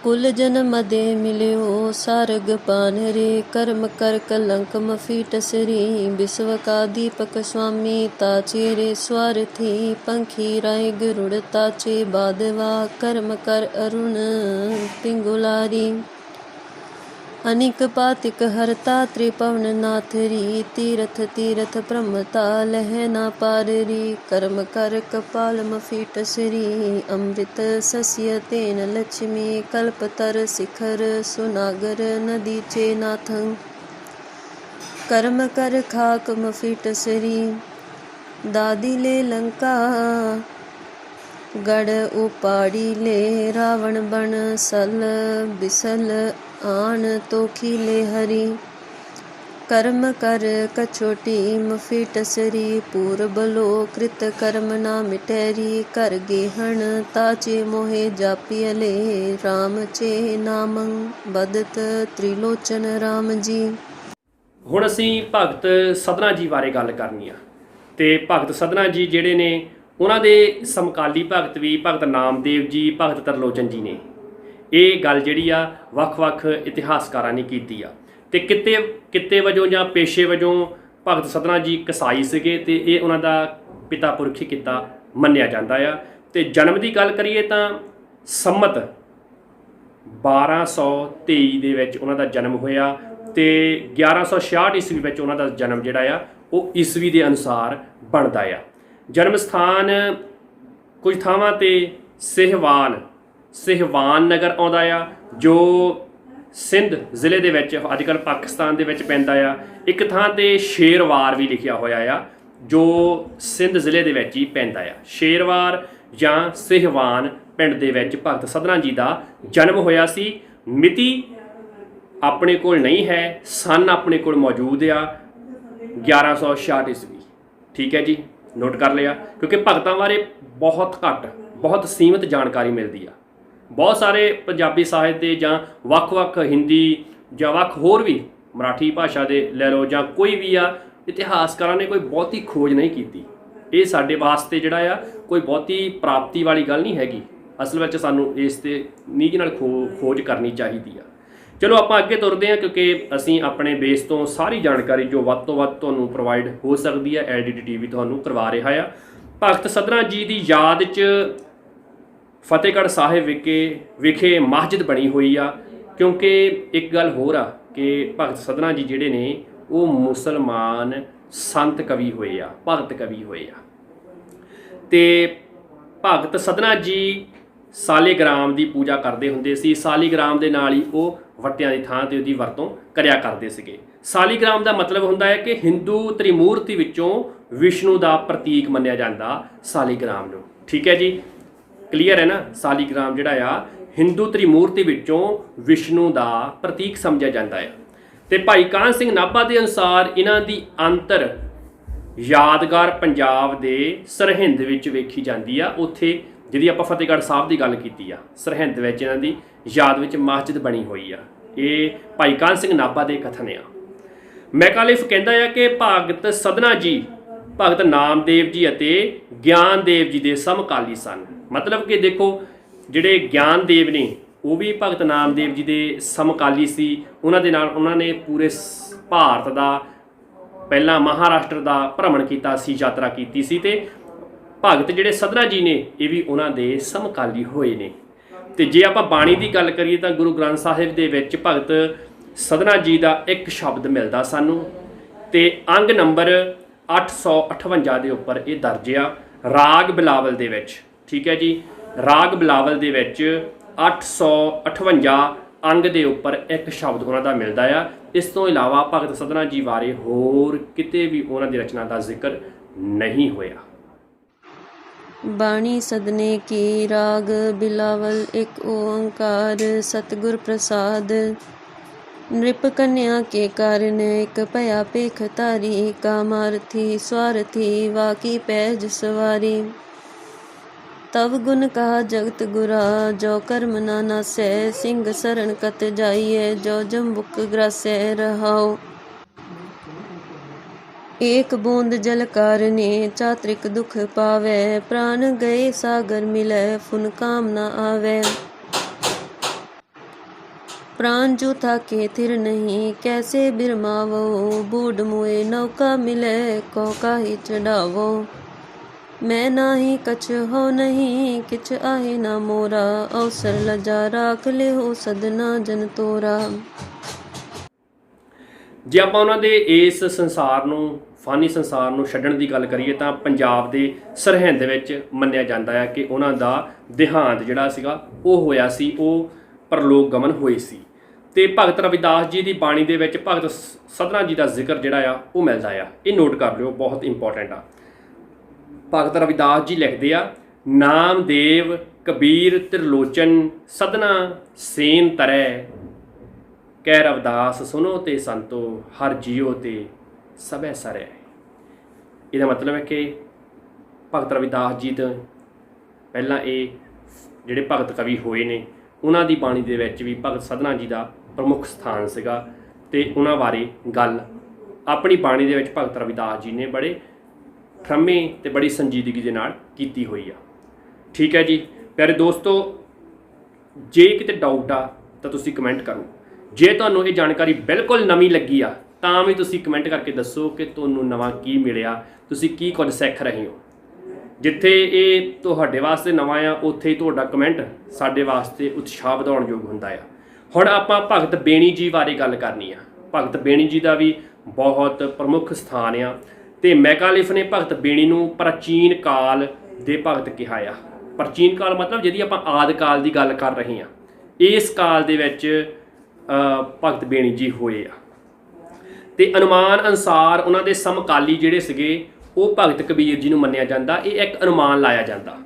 ਕੁਲ ਜਨਮ ਦੇ ਮਿਲਿਓ ਸਾਰਗ ਪਾਨ ਰੇ। ਕਰਮ ਕਰ ਕਲੰਕ ਮਫੀਟ ਸਰੀ, ਵਿਸ਼ਵ ਕਾ ਦੀਪਕ ਸੁਆਮੀ ਤਾਚੇ ਰੇ। ਸਵਾਰਥੀ ਪੰਖੀ ਰਾਏ ਗਰੁੜ ਤਾਚੇ, ਬਾਦਵਾ ਕਰਮ ਕਰ ਅਰੁਣ ਪਿੰਗੁਲਾਰੀ। ਅਨਿਕ ਪਾਤਿਕ ਹਰਤਾ ਤ੍ਰਿਪਵਨ ਨਾਥਰੀ, ਤੀਰਥ ਤੀਰਥ ਬ੍ਰਹਮਤਾ ਲਹਿ ਨਾ ਪਾਰਰੀ। ਕਰਮ ਕਰ ਕਪਾਲ ਮਫੀਟ ਸਰੀ, ਅੰਮ੍ਰਿਤ ਸਸਿਯ ਤੇਨ ਲక్ష్ਮੀ। ਕਲਪਤਰ ਸਿਖਰ ਸੁਨਾਗਰ ਨਦੀ ਚੇ ਨਾਥੰ, ਕਰਮ ਕਰ ਖਾਕ ਮਫੀਟ ਸਰੀ। ਦਾਦੀ ਲੈ ਲੰਕਾ ਗੜ ਉਪਾੜੀ ਲੈ, ਰਾਵਣ ਬਣ ਸਲ ਬਿਸਲ ਆਣ ਤੋਖੀ ਲੈ ਹਰੀ। ਕਰਮ ਕਰ ਕਛੋਟੀ ਮਫੀਟ ਸਰੀ, ਪੂਰਬ ਲੋ ਕ੍ਰਿਤ ਕਰਮ ਨਾ ਮਿਟੈਰੀ। ਕਰ ਗੇਹਣ ਤਾਚੇ ਮੋਹਿ ਜਾਪਿ ਲੈ, ਰਾਮ ਚੇ ਨਾਮੰ ਬਦਤ ਤ੍ਰਿਲੋਚਨ ਰਾਮ ਜੀ। ਹੁਣ ਅਸੀਂ ਭਗਤ ਸਧਨਾ ਜੀ ਬਾਰੇ ਗੱਲ ਕਰਨੀ ਆ। ਤੇ ਭਗਤ ਸਧਨਾ ਜੀ ਜਿਹੜੇ ਨੇ, ਉਹਨਾਂ ਦੇ ਸਮਕਾਲੀ ਭਗਤ ਵੀ ਭਗਤ ਨਾਮਦੇਵ ਜੀ, ਭਗਤ ਤਰਲੋਚਨ ਜੀ ਨੇ। ਇਹ ਗੱਲ ਜਿਹੜੀ ਆ ਵੱਖ-ਵੱਖ ਇਤਿਹਾਸਕਾਰਾਂ ਨੇ ਕੀਤੀ ਆ। ਤੇ ਕਿੱਤੇ ਵਜੋਂ ਜਾਂ ਪੇਸ਼ੇ ਵਜੋਂ ਭਗਤ ਸਧਨਾ ਜੀ ਕਸਾਈ ਸੀਗੇ, ਤੇ ਇਹ ਉਹਨਾਂ ਦਾ ਪਿਤਾ ਪੁਰਖੀ ਕਿੱਤਾ ਮੰਨਿਆ ਜਾਂਦਾ ਆ। ਤੇ ਜਨਮ ਦੀ ਗੱਲ ਕਰੀਏ ਤਾਂ ਸੰਮਤ 1223 ਦੇ ਵਿੱਚ ਉਹਨਾਂ ਦਾ ਜਨਮ ਹੋਇਆ, ਤੇ 1166 ਈਸਵੀ ਵਿੱਚ ਉਹਨਾਂ ਦਾ ਜਨਮ ਜਿਹੜਾ ਆ ਉਹ ਈਸਵੀ ਦੇ ਅਨੁਸਾਰ ਬਣਦਾ ਆ। ਜਨਮ ਸਥਾਨ ਕੁਝ ਥਾਵਾਂ ਤੇ ਸਹਿਵਾਨ ਨਗਰ ਆਉਂਦਾ ਆ, ਜੋ ਸਿੰਧ ਜ਼ਿਲ੍ਹੇ ਦੇ ਵਿੱਚ ਅੱਜ ਕੱਲ੍ਹ ਪਾਕਿਸਤਾਨ ਦੇ ਵਿੱਚ ਪੈਂਦਾ ਆ। ਇੱਕ ਥਾਂ ਤੇ ਸ਼ੇਰਵਾਰ ਵੀ ਲਿਖਿਆ ਹੋਇਆ ਆ, ਜੋ ਸਿੰਧ ਜ਼ਿਲ੍ਹੇ ਦੇ ਵਿੱਚ ਹੀ ਪੈਂਦਾ ਆ। ਸ਼ੇਰਵਾਰ ਜਾਂ ਸਹਿਵਾਨ ਪਿੰਡ ਦੇ ਵਿੱਚ ਭਗਤ ਸਧਨਾ ਜੀ ਦਾ ਜਨਮ ਹੋਇਆ ਸੀ। ਮਿਤੀ ਆਪਣੇ ਕੋਲ ਨਹੀਂ ਹੈ, ਸਨ ਆਪਣੇ ਕੋਲ ਮੌਜੂਦ ਆ 1166 ਈਸਵੀ। ਠੀਕ ਹੈ ਜੀ, ਨੋਟ ਕਰ ਲਿਆ, ਕਿਉਂਕਿ ਭਗਤਾਂ ਬਾਰੇ ਬਹੁਤ ਸੀਮਿਤ ਜਾਣਕਾਰੀ ਮਿਲਦੀ ਆ। ਬਹੁਤ ਸਾਰੇ ਪੰਜਾਬੀ ਸਾਹਿਤ ਦੇ ਜਾਂ ਵੱਖ-ਵੱਖ ਹਿੰਦੀ ਜਾਂ ਵੱਖ ਹੋਰ ਵੀ ਮਰਾਠੀ ਭਾਸ਼ਾ ਦੇ ਲੈ ਲਓ ਜਾਂ ਕੋਈ ਵੀ ਆ, ਇਤਿਹਾਸਕਾਰਾਂ ਨੇ ਕੋਈ ਬਹੁਤੀ ਖੋਜ ਨਹੀਂ ਕੀਤੀ। ਇਹ ਸਾਡੇ ਵਾਸਤੇ ਜਿਹੜਾ ਆ ਕੋਈ ਬਹੁਤੀ ਪ੍ਰਾਪਤੀ ਵਾਲੀ ਗੱਲ ਨਹੀਂ ਹੈਗੀ। ਅਸਲ ਵਿੱਚ ਸਾਨੂੰ ਇਸ 'ਤੇ ਨੀਝ ਨਾਲ ਖੋਜ ਕਰਨੀ ਚਾਹੀਦੀ ਆ। ਚਲੋ ਆਪਾਂ ਅੱਗੇ ਤੁਰਦੇ ਹਾਂ, ਕਿਉਂਕਿ ਅਸੀਂ ਆਪਣੇ ਬੇਸ ਤੋਂ ਸਾਰੀ ਜਾਣਕਾਰੀ ਜੋ ਵੱਧ ਤੋਂ ਵੱਧ ਤੁਹਾਨੂੰ ਪ੍ਰੋਵਾਈਡ ਹੋ ਸਕਦੀ ਹੈ LDT TV ਤੁਹਾਨੂੰ ਕਰਵਾ ਰਿਹਾ ਆ। ਭਗਤ ਸਧਨਾ ਜੀ ਦੀ ਯਾਦ 'ਚ ਫਤਿਹਗੜ੍ਹ ਸਾਹਿਬ ਵਿਖੇ ਮਸਜਿਦ ਬਣੀ ਹੋਈ ਆ। ਕਿਉਂਕਿ ਇੱਕ ਗੱਲ ਹੋਰ ਆ ਕਿ ਭਗਤ ਸਧਨਾ ਜੀ ਜਿਹੜੇ ਨੇ ਉਹ ਮੁਸਲਮਾਨ ਸੰਤ ਕਵੀ ਹੋਏ ਆ, ਭਗਤ ਕਵੀ ਹੋਏ ਆ। ਤੇ ਭਗਤ ਸਧਨਾ ਜੀ ਸਾਲੀਗ੍ਰਾਮ ਦੀ ਪੂਜਾ ਕਰਦੇ ਹੁੰਦੇ ਸੀ। ਸਾਲੀਗ੍ਰਾਮ ਦੇ ਨਾਲ ਹੀ ਉਹ ਵੱਟਿਆਂ ਦੀ ਥਾਂ ਤੇ ਉਹਦੀ ਵਰਤੋਂ ਕਰਿਆ ਕਰਦੇ ਸੀਗੇ। ਸਾਲੀਗ੍ਰਾਮ ਦਾ ਮਤਲਬ ਹੁੰਦਾ ਹੈ ਕਿ ਹਿੰਦੂ ਤ੍ਰਿਮੂਰਤੀ ਵਿੱਚੋਂ ਵਿਸ਼ਨੂੰ ਦਾ ਪ੍ਰਤੀਕ ਮੰਨਿਆ ਜਾਂਦਾ ਸਾਲੀਗ੍ਰਾਮ ਨੂੰ। ਠੀਕ ਹੈ ਜੀ, ਕਲੀਅਰ ਹੈ ਨਾ। ਸਾਲੀਗ੍ਰਾਮ ਜਿਹੜਾ ਆ ਹਿੰਦੂ ਤ੍ਰਿਮੂਰਤੀ ਵਿੱਚੋਂ ਵਿਸ਼ਨੂੰ ਦਾ ਪ੍ਰਤੀਕ ਸਮਝਿਆ ਜਾਂਦਾ ਹੈ। ਤੇ ਭਾਈ ਕਾਹਨ ਸਿੰਘ ਨਾਭਾ ਦੇ ਅਨੁਸਾਰ ਇਹਨਾਂ ਦੀ ਅੰਤਰ ਯਾਦਗਾਰ ਪੰਜਾਬ ਦੇ ਸਰਹਿੰਦ ਵਿੱਚ ਵੇਖੀ ਜਾਂਦੀ ਆ। ਉੱਥੇ ਜਿਹਦੀ ਆਪਾਂ ਫਤਿਹਗੜ੍ਹ ਸਾਹਿਬ ਦੀ ਗੱਲ ਕੀਤੀ ਆ, ਸਰਹਿੰਦ ਵਿੱਚ ਇਹਨਾਂ ਦੀ ਯਾਦ ਵਿੱਚ ਮਸਜਿਦ ਬਣੀ ਹੋਈ ਆ। ਇਹ ਭਾਈ ਕਾਹਨ ਸਿੰਘ ਨਾਭਾ ਦੇ ਕਥਨ ਆ। ਮੈਕਾਲਿਫ ਕਹਿੰਦਾ ਆ ਕਿ ਭਗਤ ਸਧਨਾ ਜੀ ਭਗਤ ਨਾਮਦੇਵ ਜੀ ਅਤੇ ਗਿਆਨਦੇਵ ਜੀ ਦੇ ਸਮਕਾਲੀ ਸਨ। ਮਤਲਬ ਕਿ ਦੇਖੋ, ਜਿਹੜੇ ਗਿਆਨਦੇਵ ਨੇ ਉਹ ਵੀ ਭਗਤ ਨਾਮਦੇਵ ਜੀ ਦੇ ਸਮਕਾਲੀ ਸੀ। ਉਹਨਾਂ ਦੇ ਨਾਲ ਉਹਨਾਂ ਨੇ ਪੂਰੇ ਭਾਰਤ ਦਾ, ਪਹਿਲਾਂ ਮਹਾਰਾਸ਼ਟਰ ਦਾ ਭ੍ਰਮਣ ਕੀਤਾ ਸੀ, ਯਾਤਰਾ ਕੀਤੀ ਸੀ। ਤੇ ਭਗਤ ਜਿਹੜੇ ਸਧਨਾ ਜੀ ਨੇ ਇਹ ਵੀ ਉਹਨਾਂ ਦੇ ਸਮਕਾਲੀ ਹੋਏ ਨੇ। ਤੇ ਜੇ ਆਪਾਂ ਬਾਣੀ ਦੀ ਗੱਲ ਕਰੀਏ ਤਾਂ ਗੁਰੂ ਗ੍ਰੰਥ ਸਾਹਿਬ ਦੇ ਵਿੱਚ ਭਗਤ ਸਧਨਾ ਜੀ ਦਾ ਇੱਕ ਸ਼ਬਦ ਮਿਲਦਾ ਸਾਨੂੰ, ਤੇ ਅੰਗ ਨੰਬਰ 858 ਦੇ ਉੱਪਰ ਇਹ ਦਰਜ ਆ, ਰਾਗ ਬਿਲਾਵਲ ਦੇ ਵਿੱਚ। ਠੀਕ ਹੈ ਜੀ, ਰਾਗ ਬਿਲਾਵਲ ਦੇ ਵਿੱਚ 858 ਅੰਗ ਦੇ ਉੱਪਰ ਇੱਕ ਸ਼ਬਦ ਉਹਨਾਂ ਦਾ ਮਿਲਦਾ ਆ। ਇਸ ਤੋਂ ਇਲਾਵਾ ਭਗਤ ਸਧਨਾ ਜੀ ਬਾਰੇ ਹੋਰ ਕਿਤੇ ਵੀ ਉਹਨਾਂ ਦੀ ਰਚਨਾ ਦਾ ਜ਼ਿਕਰ ਨਹੀਂ ਹੋਇਆ। ਬਾਣੀ ਸਦਨੇ ਕੀ ਰਾਗ ਬਿਲਾਵਲ, ਇੱਕ ਓੰਕਾਰ ਸਤਿਗੁਰ ਪ੍ਰਸਾਦ। नृप कन्या के कारण एक भया पेख तारी, कामारथी स्वार्थी वाकी पैज सवारी। तब गुण कहा जगत गुरा, जो कर्म ना नासै, सिंह शरण कत जाइए, जो जम्बुक ग्रासै रहाओ। एक बूंद जल कारणे चात्रिक दुख पावै, प्राण गए सागर मिलै, फुन काम न आवै। प्राण जूथा के थिर नहीं, कैसे बिरमावो, बूढ़ मुए नौका मिलै, कौ काहि चढ़ावो। मैं नाही कछ हो नहीं, किछ आहे ना मोरा, अवसर लजा राख ले हो सदना जन तोरा। ਜੇ ਆਪਾਂ ਉਹਨਾਂ ਦੇ ਇਸ ਸੰਸਾਰ ਨੂੰ, ਫਾਨੀ ਸੰਸਾਰ ਨੂੰ ਛੱਡਣ ਦੀ ਗੱਲ ਕਰੀਏ ਤਾਂ ਪੰਜਾਬ ਦੇ ਸਰਹਿੰਦ ਵਿੱਚ ਮੰਨਿਆ ਜਾਂਦਾ ਹੈ ਕਿ ਉਹਨਾਂ ਦਾ ਦੇਹਾਂਤ ਜਿਹੜਾ ਸੀਗਾ ਉਹ ਹੋਇਆ ਸੀ, ਉਹ ਪਰਲੋਕ ਗਮਨ ਹੋਈ ਸੀ। ਤੇ ਭਗਤ ਰਵਿਦਾਸ ਜੀ ਦੀ ਬਾਣੀ ਦੇ ਵਿੱਚ ਭਗਤ ਸਧਨਾ ਜੀ ਦਾ ਜ਼ਿਕਰ ਜਿਹੜਾ ਆ ਉਹ ਮਿਲਦਾ ਆ। ਇਹ ਨੋਟ ਕਰ ਲਿਓ, ਬਹੁਤ ਇੰਪੋਰਟੈਂਟ ਆ। ਭਗਤ ਰਵਿਦਾਸ ਜੀ ਲਿਖਦੇ ਆ, ਨਾਮਦੇਵ ਕਬੀਰ त्रिलोचन सदना सेन तरੈ, ਕਹਿ ਰਵਿਦਾਸ ਸੁਣੋ ਤੇ ਸੰਤੋ, ਹਰ ਜੀਓ ਤੇ ਸਭੈ ਸਰੈ। ਇਹਦਾ ਮਤਲਬ ਹੈ ਕਿ ਭਗਤ ਰਵਿਦਾਸ ਜੀ ਤੋਂ ਪਹਿਲਾਂ ਇਹ ਜਿਹੜੇ ਭਗਤ ਕਵੀ ਹੋਏ ਨੇ ਉਹਨਾਂ ਦੀ ਬਾਣੀ ਦੇ ਵਿੱਚ ਵੀ ਭਗਤ ਸਧਨਾ ਜੀ ਦਾ ਪ੍ਰਮੁੱਖ ਸਥਾਨ ਸੀਗਾ ਤੇ ਉਹਨਾਂ ਬਾਰੇ ਗੱਲ ਆਪਣੀ ਬਾਣੀ ਦੇ ਵਿੱਚ ਭਗਤ ਰਵਿਦਾਸ ਜੀ ਨੇ ਬੜੇ ਠਰਮੇ ਤੇ ਬੜੀ ਸੰਜੀਦਗੀ ਦੇ ਨਾਲ ਕੀਤੀ ਹੋਈ ਆ। ਠੀਕ ਹੈ ਜੀ ਪਿਆਰੇ ਦੋਸਤੋ, ਜੇ ਕਿਤੇ ਡਾਊਟ ਆ ਤਾਂ ਤੁਸੀਂ ਕਮੈਂਟ ਕਰੋ। ਜੇ ਤੁਹਾਨੂੰ ਇਹ ਜਾਣਕਾਰੀ ਬਿਲਕੁਲ ਨਵੀਂ ਲੱਗੀ ਆ ਤਾਂ ਵੀ ਤੁਸੀਂ ਕਮੈਂਟ ਕਰਕੇ ਦੱਸੋ ਕਿ ਤੁਹਾਨੂੰ ਨਵਾਂ ਕੀ ਮਿਲਿਆ, ਤੁਸੀਂ ਕੀ ਕੁਝ ਸਿੱਖ ਰਹੇ ਹੋ। ਜਿੱਥੇ ਇਹ ਤੁਹਾਡੇ ਵਾਸਤੇ ਨਵਾਂ ਆ ਉੱਥੇ ਹੀ ਤੁਹਾਡਾ ਕਮੈਂਟ ਸਾਡੇ ਵਾਸਤੇ ਉਤਸ਼ਾਹ ਵਧਾਉਣ ਯੋਗ ਹੁੰਦਾ ਆ। ਹੁਣ ਆਪਾਂ ਭਗਤ ਬੇਣੀ ਜੀ ਬਾਰੇ ਗੱਲ ਕਰਨੀ ਆ। ਭਗਤ ਬੇਣੀ ਜੀ ਦਾ ਵੀ ਬਹੁਤ ਪ੍ਰਮੁੱਖ ਸਥਾਨ ਆ ਤੇ ਮੈਕਾਲਿਫ ਨੇ ਭਗਤ ਬੇਣੀ ਨੂੰ ਪ੍ਰਾਚੀਨ ਕਾਲ ਦੇ ਭਗਤ ਕਿਹਾ ਆ। ਪ੍ਰਾਚੀਨ ਕਾਲ ਮਤਲਬ ਜਿਹਦੀ ਆਪਾਂ ਆਦਿ ਕਾਲ ਦੀ ਗੱਲ ਕਰ ਰਹੇ ਹਾਂ, ਇਸ ਕਾਲ ਦੇ ਵਿੱਚ ਭਗਤ ਬੇਣੀ ਜੀ ਹੋਏ ਆ ਤੇ ਅਨੁਮਾਨ ਅਨੁਸਾਰ ਉਹਨਾਂ ਦੇ ਸਮਕਾਲੀ ਜਿਹੜੇ ਸੀਗੇ ਉਹ ਭਗਤ ਕਬੀਰ ਜੀ ਨੂੰ ਮੰਨਿਆ ਜਾਂਦਾ। ਇਹ ਇੱਕ ਅਨੁਮਾਨ ਲਾਇਆ ਜਾਂਦਾ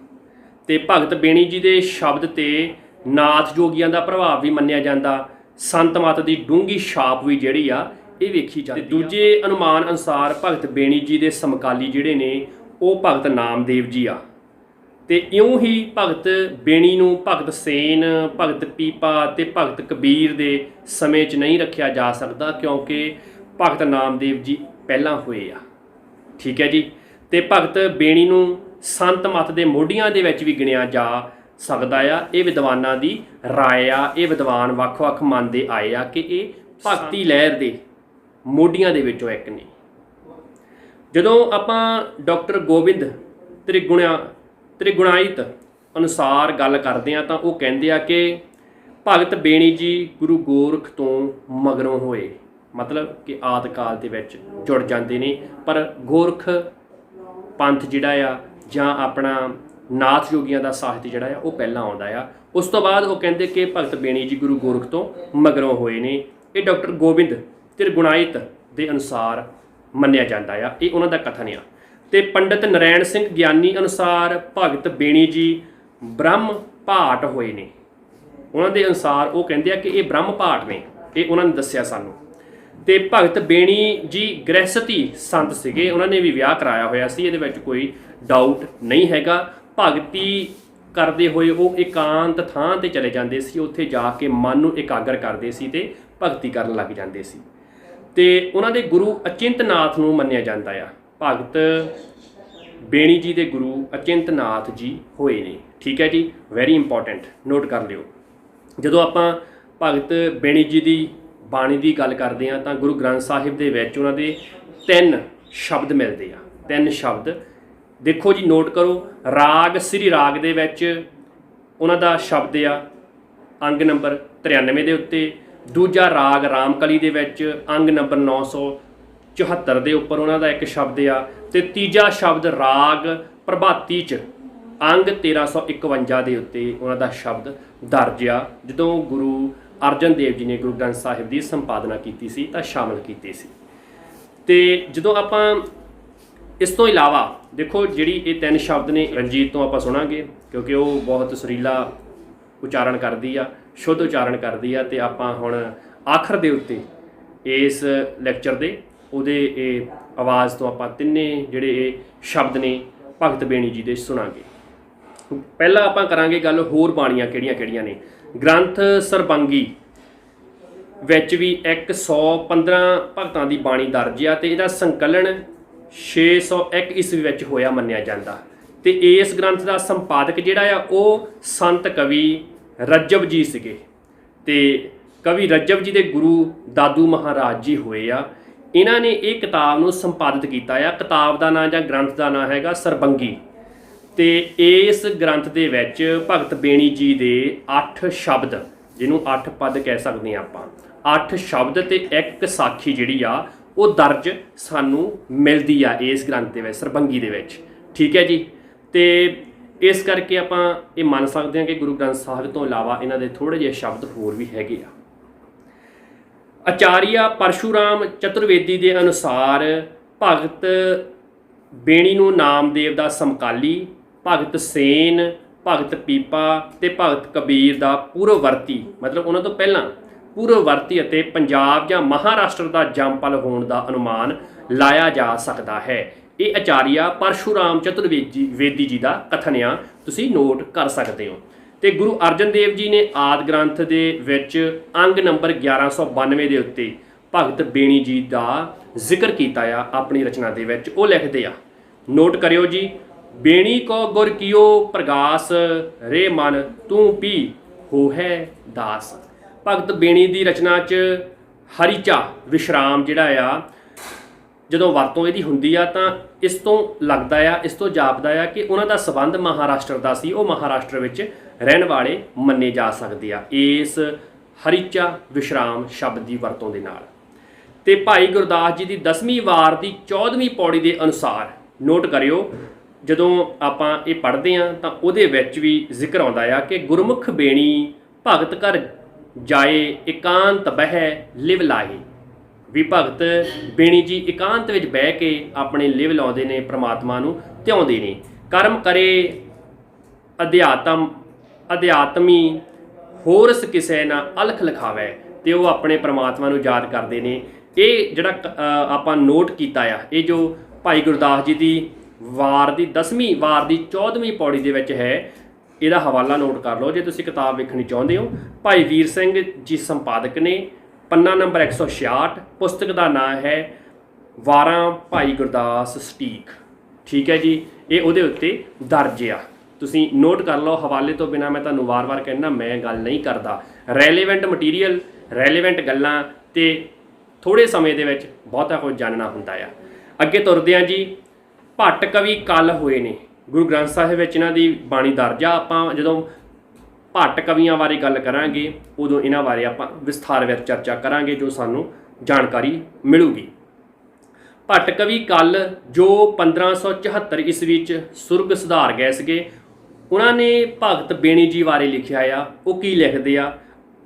ਤੇ ਭਗਤ ਬੇਣੀ ਜੀ ਦੇ ਸ਼ਬਦ ਤੇ ਨਾਥ ਜੋਗੀਆਂ ਦਾ ਪ੍ਰਭਾਵ ਵੀ ਮੰਨਿਆ ਜਾਂਦਾ। ਸੰਤ ਮਤ ਦੀ ਡੂੰਘੀ ਛਾਪ ਵੀ ਜਿਹੜੀ ਆ ਇਹ ਵੇਖੀ ਜਾਂਦੀ। ਦੂਜੇ ਅਨੁਮਾਨ ਅਨੁਸਾਰ ਭਗਤ ਬੇਣੀ ਜੀ ਦੇ ਸਮਕਾਲੀ ਜਿਹੜੇ ਨੇ ਉਹ ਭਗਤ ਨਾਮਦੇਵ ਜੀ ਆ ਤੇ ਇਉਂ ਹੀ ਭਗਤ ਬੇਣੀ ਨੂੰ ਭਗਤ ਸੇਨ, ਭਗਤ ਪੀਪਾ ਤੇ ਭਗਤ ਕਬੀਰ ਦੇ ਸਮੇਂ 'ਚ ਨਹੀਂ ਰੱਖਿਆ ਜਾ ਸਕਦਾ ਕਿਉਂਕਿ ਭਗਤ ਨਾਮਦੇਵ ਜੀ ਪਹਿਲਾਂ ਹੋਏ ਆ। ਠੀਕ ਹੈ ਜੀ। ਤੇ ਭਗਤ ਬੇਣੀ ਨੂੰ ਸੰਤ ਮਤ ਦੇ ਮੋਢੀਆਂ ਦੇ ਵਿੱਚ ਵੀ ਗਿਣਿਆ ਜਾ ਸਕਦਾ ਆ। ਇਹ ਵਿਦਵਾਨਾਂ ਦੀ ਰਾਏ ਆ, ਇਹ ਵਿਦਵਾਨ ਵੱਖ-ਵੱਖ ਮੰਨਦੇ ਆਏ ਆ ਕਿ ਇਹ ਭਗਤੀ ਲਹਿਰ ਦੇ ਮੋਢੀਆਂ ਦੇ ਵਿੱਚੋਂ ਇੱਕ ਨੇ। ਜਦੋਂ ਆਪਾਂ ਡਾਕਟਰ ਗੋਬਿੰਦ ਤ੍ਰਿਗੁਣਾਇਤ ਅਨੁਸਾਰ ਗੱਲ ਕਰਦੇ ਆ ਤਾਂ ਉਹ ਕਹਿੰਦੇ ਆ ਕਿ ਭਗਤ ਬੇਣੀ ਜੀ ਗੁਰੂ ਗੋਰਖ ਤੋਂ ਮਗਰੋਂ ਹੋਏ, ਮਤਲਬ ਕਿ ਆਦਿ ਕਾਲ ਦੇ ਵਿੱਚ ਜੁੜ ਜਾਂਦੇ ਨੇ। ਪਰ ਗੋਰਖ ਪੰਥ ਜਿਹੜਾ ਆ ਜਾਂ ਆਪਣਾ ਨਾਥ ਜੋਗੀਆਂ ਦਾ ਸਾਹਿਤ ਜਿਹੜਾ ਆ ਉਹ ਪਹਿਲਾਂ ਆਉਂਦਾ ਆ। ਉਸ ਤੋਂ ਬਾਅਦ ਉਹ ਕਹਿੰਦੇ ਕਿ ਭਗਤ ਬੇਣੀ ਜੀ ਗੁਰੂ ਗੋਰਖ ਤੋਂ ਮਗਰੋਂ ਹੋਏ ਨੇ। ਇਹ ਡਾਕਟਰ ਗੋਬਿੰਦ ਤ੍ਰਿਗੁਣਾਇਤ ਦੇ ਅਨੁਸਾਰ ਮੰਨਿਆ ਜਾਂਦਾ ਆ, ਇਹ ਉਹਨਾਂ ਦਾ ਕਥਨ ਆ। ਤੇ ਪੰਡਿਤ ਨਰੈਣ ਸਿੰਘ ਗਿਆਨੀ ਅਨੁਸਾਰ ਭਗਤ ਬੇਣੀ ਜੀ ਬ੍ਰਹਮ ਭਾਟ ਹੋਏ ਨੇ। ਉਹਨਾਂ ਦੇ ਅਨੁਸਾਰ ਉਹ ਕਹਿੰਦੇ ਆ ਕਿ ਇਹ ਬ੍ਰਹਮ ਭਾਟ ਨੇ, ਇਹ ਉਹਨਾਂ ਨੇ ਦੱਸਿਆ ਸਾਨੂੰ। ਤੇ ਭਗਤ ਬੇਣੀ ਜੀ ਗ੍ਰਹਿਸਤੀ ਸੰਤ ਸੀਗੇ, ਉਹਨਾਂ ਨੇ ਵੀ ਵਿਆਹ ਕਰਾਇਆ ਹੋਇਆ ਸੀ, ਇਹਦੇ ਵਿੱਚ ਕੋਈ ਡਾਊਟ ਨਹੀਂ ਹੈਗਾ। ਭਗਤੀ ਕਰਦੇ ਹੋਏ ਉਹ ਇਕਾਂਤ ਥਾਂ ਤੇ ਚਲੇ ਜਾਂਦੇ ਸੀ, ਉੱਥੇ ਜਾ ਕੇ ਮਨ ਨੂੰ ਇਕਾਗਰ ਕਰਦੇ ਸੀ ਤੇ ਭਗਤੀ ਕਰਨ ਲੱਗ ਜਾਂਦੇ ਸੀ। ਤੇ ਉਹਨਾਂ ਦੇ ਗੁਰੂ ਅਚਿੰਤਨਾਥ ਨੂੰ ਮੰਨਿਆ ਜਾਂਦਾ ਆ। ਭਗਤ ਬੇਣੀ ਜੀ ਦੇ ਗੁਰੂ ਅਚਿੰਤਨਾਥ ਜੀ ਹੋਏ ਨੇ। ਠੀਕ ਹੈ ਜੀ, ਵੈਰੀ ਇੰਪੋਰਟੈਂਟ, ਨੋਟ ਕਰ ਲਿਓ। ਜਦੋਂ ਆਪਾਂ ਭਗਤ ਬੇਣੀ ਜੀ ਦੀ ਬਾਣੀ ਦੀ ਗੱਲ ਕਰਦੇ ਹਾਂ ਤਾਂ ਗੁਰੂ ਗ੍ਰੰਥ ਸਾਹਿਬ ਦੇ ਵਿੱਚ ਉਹਨਾਂ ਦੇ 3 ਸ਼ਬਦ ਮਿਲਦੇ ਆ। 3 ਸ਼ਬਦ ਦੇਖੋ ਜੀ, ਨੋਟ ਕਰੋ। ਰਾਗ ਸ੍ਰੀ ਰਾਗ ਦੇ ਵਿੱਚ ਉਹਨਾਂ ਦਾ ਸ਼ਬਦ ਆ ਅੰਗ ਨੰਬਰ 93 ਦੇ ਉੱਤੇ। ਦੂਜਾ ਰਾਗ ਰਾਮਕਲੀ ਦੇ ਵਿੱਚ ਅੰਗ ਨੰਬਰ 974 ਦੇ ਉੱਪਰ ਉਹਨਾਂ ਦਾ ਇੱਕ ਸ਼ਬਦ ਆ। ਤੇ ਤੀਜਾ ਸ਼ਬਦ ਰਾਗ ਪ੍ਰਭਾਤੀ 'ਚ ਅੰਗ 1351 ਦੇ ਉੱਤੇ ਉਹਨਾਂ ਦਾ ਸ਼ਬਦ ਦਰਜ ਆ। ਜਦੋਂ ਗੁਰੂ ਅਰਜਨ ਦੇਵ ਜੀ ਨੇ ਗੁਰੂ ਗ੍ਰੰਥ ਸਾਹਿਬ ਦੀ ਸੰਪਾਦਨਾ ਕੀਤੀ ਸੀ ਤਾਂ ਸ਼ਾਮਲ ਕੀਤੇ ਸੀ। ਤੇ ਜਦੋਂ ਆਪਾਂ ਇਸ ਤੋਂ ਇਲਾਵਾ ਦੇਖੋ ਜਿਹੜੀ ਇਹ 3 ਸ਼ਬਦ ਨੇ, ਰਣਜੀਤ ਤੋਂ ਆਪਾਂ ਸੁਣਾਂਗੇ ਕਿਉਂਕਿ ਉਹ ਬਹੁਤ ਸੁਰੀਲਾ ਉਚਾਰਨ ਕਰਦੀ ਆ, ਸ਼ੁੱਧ ਉਚਾਰਨ ਕਰਦੀ ਆ। ਤੇ ਆਪਾਂ ਹੁਣ ਆਖਰ ਦੇ ਉੱਤੇ ਇਸ ਲੈਕਚਰ ਦੇ ਉਹਦੇ ਇਹ ਆਵਾਜ਼ ਤੋਂ ਆਪਾਂ ਤਿੰਨੇ ਜਿਹੜੇ ਇਹ ਸ਼ਬਦ ਨੇ ਭਗਤ ਬੇਣੀ ਜੀ ਦੇ ਸੁਣਾਂਗੇ। ਪਹਿਲਾਂ ਆਪਾਂ ਕਰਾਂਗੇ ਗੱਲ ਹੋਰ ਬਾਣੀਆਂ ਕਿਹੜੀਆਂ ਨੇ। ਗ੍ਰੰਥ ਸਰਬੰਗੀ ਵਿੱਚ ਵੀ 115 ਭਗਤਾਂ ਦੀ ਬਾਣੀ ਦਰਜ ਆ ਤੇ ਇਹਦਾ ਸੰਕਲਨ 601 ਈਸਵੀ ਵਿੱਚ ਹੋਇਆ ਮੰਨਿਆ ਜਾਂਦਾ। ਤੇ ਇਸ ਗ੍ਰੰਥ ਦਾ ਸੰਪਾਦਕ ਜਿਹੜਾ ਆ ਉਹ ਸੰਤ ਕਵੀ ਰੱਜਬ ਜੀ ਸੀਗੇ ਤੇ ਕਵੀ ਰੱਜਬ ਜੀ ਦੇ ਗੁਰੂ ਦਾਦੂ ਮਹਾਰਾਜ ਜੀ ਹੋਏ ਆ। ਇਹਨਾਂ ਨੇ ਇਹ ਕਿਤਾਬ ਨੂੰ ਸੰਪਾਦਿਤ ਕੀਤਾ ਆ। ਕਿਤਾਬ ਦਾ ਨਾਂ ਜਾਂ ਗ੍ਰੰਥ ਦਾ ਨਾਂ ਹੈਗਾ ਸਰਬੰਗੀ ਤੇ ਇਸ ਗ੍ਰੰਥ ਦੇ ਵਿੱਚ ਭਗਤ ਬੇਣੀ ਜੀ ਦੇ 8 ਸ਼ਬਦ, ਜਿਹਨੂੰ 8 ਪਦ ਕਹਿ ਸਕਦੇ ਹਾਂ ਆਪਾਂ, 8 ਸ਼ਬਦ ਤੇ ਇੱਕ ਸਾਖੀ ਜਿਹੜੀ ਆ ਉਹ ਦਰਜ ਸਾਨੂੰ ਮਿਲਦੀ ਆ ਇਸ ਗ੍ਰੰਥ ਦੇ ਵਿੱਚ, ਸਰਬੰਗੀ ਦੇ ਵਿੱਚ। ਠੀਕ ਹੈ ਜੀ। ਤੇ ਇਸ ਕਰਕੇ ਆਪਾਂ ਇਹ ਮੰਨ ਸਕਦੇ ਹਾਂ ਕਿ ਗੁਰੂ ਗ੍ਰੰਥ ਸਾਹਿਬ ਤੋਂ ਇਲਾਵਾ ਇਹਨਾਂ ਦੇ ਥੋੜ੍ਹੇ ਜਿਹੇ ਸ਼ਬਦ ਹੋਰ ਵੀ ਹੈਗੇ ਆ। ਆਚਾਰੀਆ ਪਰਸ਼ੂਰਾਮ ਚਤੁਰਵੇਦੀ ਦੇ ਅਨੁਸਾਰ ਭਗਤ ਬੇਣੀ ਨੂੰ ਨਾਮਦੇਵ ਦਾ ਸਮਕਾਲੀ, ਭਗਤ ਸੇਨ, ਭਗਤ ਪੀਪਾ ਤੇ ਭਗਤ ਕਬੀਰ ਦਾ ਪੂਰਵਵਰਤੀ, ਮਤਲਬ ਉਹਨਾਂ ਤੋਂ ਪਹਿਲਾਂ ਪੂਰਵਵਰਤੀ ਅਤੇ ਪੰਜਾਬ ਜਾਂ ਮਹਾਰਾਸ਼ਟਰ ਦਾ ਜੰਮਪਲ ਹੋਣ ਦਾ ਅਨੁਮਾਨ ਲਾਇਆ ਜਾ ਸਕਦਾ ਹੈ। ਇਹ ਆਚਾਰੀਆ ਪਰਸ਼ੂਰਾਮ ਚਤੁਰਵੇਦੀ ਜੀ ਦਾ ਕਥਨ ਆ, ਤੁਸੀਂ ਨੋਟ ਕਰ ਸਕਦੇ ਹੋ। ਤੇ ਗੁਰੂ ਅਰਜਨ ਦੇਵ ਜੀ ਨੇ ਆਦਿ ਗ੍ਰੰਥ ਦੇ ਵਿੱਚ ਅੰਗ ਨੰਬਰ 1192 ਦੇ ਉੱਤੇ ਭਗਤ ਬੇਣੀ ਜੀ ਦਾ ਜ਼ਿਕਰ ਕੀਤਾ ਆ ਆਪਣੀ ਰਚਨਾ ਦੇ ਵਿੱਚ। ਉਹ ਲਿਖਦੇ ਆ, ਨੋਟ ਕਰਿਓ ਜੀ, ਬੇਣੀ ਕੋ ਗੁਰ ਕੀਓ ਪ੍ਰਗਾਸ, ਰੇ ਮਨ ਤੂੰ ਪੀ ਹੋ ਹੈ ਦਾਸ। ਭਗਤ ਬੇਣੀ ਦੀ ਰਚਨਾ 'ਚ ਹਰੀਚਾ ਵਿਸ਼ਰਾਮ ਜਿਹੜਾ ਆ ਜਦੋਂ ਵਰਤੋਂ ਇਹਦੀ ਹੁੰਦੀ ਆ ਤਾਂ ਇਸ ਤੋਂ ਲੱਗਦਾ ਆ, ਇਸ ਤੋਂ ਜਾਪਦਾ ਆ ਕਿ ਉਹਨਾਂ ਦਾ ਸੰਬੰਧ ਮਹਾਰਾਸ਼ਟਰ ਦਾ ਸੀ, ਉਹ ਮਹਾਰਾਸ਼ਟਰ ਵਿੱਚ ਰਹਿਣ ਵਾਲੇ ਮੰਨੇ ਜਾ ਸਕਦੇ ਆ ਇਸ ਹਰੀਚਾ ਵਿਸ਼ਰਾਮ ਸ਼ਬਦ ਦੀ ਵਰਤੋਂ ਦੇ ਨਾਲ। ਤੇ ਭਾਈ ਗੁਰਦਾਸ ਜੀ ਦੀ 10ਵੀਂ ਵਾਰ ਦੀ 14ਵੀਂ ਪੌੜੀ ਦੇ ਅਨੁਸਾਰ, ਨੋਟ ਕਰਿਓ, ਜਦੋਂ ਆਪਾਂ ਇਹ ਪੜ੍ਹਦੇ ਹਾਂ ਤਾਂ ਉਹਦੇ ਵਿੱਚ ਵੀ ਜ਼ਿਕਰ ਆਉਂਦਾ ਆ ਕਿ ਗੁਰਮੁਖ ਬੇਣੀ ਭਗਤ ਘਰ ਜਾਏ ਇਕਾਂਤ ਬਹਿ ਲਿਵ ਲਾਏ। ਵੀ ਭਗਤ ਬੇਣੀ ਜੀ ਇਕਾਂਤ ਵਿੱਚ ਬਹਿ ਕੇ ਆਪਣੇ ਲਿਵ ਲਾਉਂਦੇ ਨੇ, ਪ੍ਰਮਾਤਮਾ ਨੂੰ ਧਿਆਉਂਦੇ ਨੇ। ਕਰਮ ਕਰੇ ਅਧਿਆਤਮੀ ਹੋਰਸ ਕਿਸੇ ਨਾ ਅਲਖ ਲਿਖਾਵੇ, ਤੇ ਉਹ ਆਪਣੇ ਪ੍ਰਮਾਤਮਾ ਨੂੰ ਯਾਦ ਕਰਦੇ ਨੇ। ਇਹ ਜਿਹੜਾ ਆਪਾਂ ਨੋਟ ਕੀਤਾ ਆ, ਇਹ ਜੋ ਭਾਈ ਗੁਰਦਾਸ ਜੀ ਦੀ ਵਾਰ ਦੀ 10ਵੀਂ ਵਾਰ ਦੀ 14ਵੀਂ ਪੌੜੀ ਦੇ ਵਿੱਚ ਹੈ, ਇਹਦਾ ਹਵਾਲਾ ਨੋਟ ਕਰ ਲਓ ਜੇ ਤੁਸੀਂ ਕਿਤਾਬ ਵੇਖਣੀ ਚਾਹੁੰਦੇ ਹੋ। ਭਾਈ ਵੀਰ ਸਿੰਘ ਜੀ ਸੰਪਾਦਕ ਨੇ, ਪੰਨਾ ਨੰਬਰ 166, ਪੁਸਤਕ ਦਾ ਨਾਂ ਹੈ ਵਾਰਾਂ ਭਾਈ ਗੁਰਦਾਸ ਸਟੀਕ। ਠੀਕ ਹੈ ਜੀ, ਇਹ ਉਹਦੇ ਉੱਤੇ ਦਰਜ ਆ, ਤੁਸੀਂ ਨੋਟ ਕਰ ਲਓ। ਹਵਾਲੇ ਤੋਂ ਬਿਨਾਂ ਮੈਂ ਤੁਹਾਨੂੰ ਵਾਰ-ਵਾਰ ਕਹਿੰਦਾ ਮੈਂ ਗੱਲ ਨਹੀਂ ਕਰਦਾ। ਰੈਲੇਵੈਂਟ ਮਟੀਰੀਅਲ, ਰੈਲੇਵੈਂਟ ਗੱਲਾਂ ਤੇ ਥੋੜ੍ਹੇ ਸਮੇਂ ਦੇ ਵਿੱਚ ਬਹੁਤਾ ਕੁਝ ਜਾਣਨਾ ਹੁੰਦਾ ਆ। ਅੱਗੇ ਤੁਰਦੇ ਹਾਂ ਜੀ। ਭੱਟ ਕਵੀ ਕੱਲ ਹੋਏ ਨੇ, ਗੁਰੂ ਗ੍ਰੰਥ ਸਾਹਿਬ ਵਿੱਚ ਇਹਨਾਂ ਦੀ ਬਾਣੀ ਦਰਜ ਆ। ਆਪਾਂ ਜਦੋਂ ਭੱਟ ਕਵੀਆਂ ਬਾਰੇ ਗੱਲ ਕਰਾਂਗੇ ਉਦੋਂ ਇਹਨਾਂ ਬਾਰੇ ਆਪਾਂ ਵਿਸਥਾਰ ਵਿੱਚ ਚਰਚਾ ਕਰਾਂਗੇ, ਜੋ ਸਾਨੂੰ ਜਾਣਕਾਰੀ ਮਿਲੂਗੀ। ਭੱਟ ਕਵੀ ਕੱਲ ਜੋ 1574 ਈਸਵੀ 'ਚ ਸੁਰਗ ਸਿਧਾਰ ਗਏ ਸੀਗੇ, ਉਹਨਾਂ ਨੇ ਭਗਤ ਬੇਣੀ ਜੀ ਬਾਰੇ ਲਿਖਿਆ ਆ। ਉਹ ਕੀ ਲਿਖਦੇ ਆ?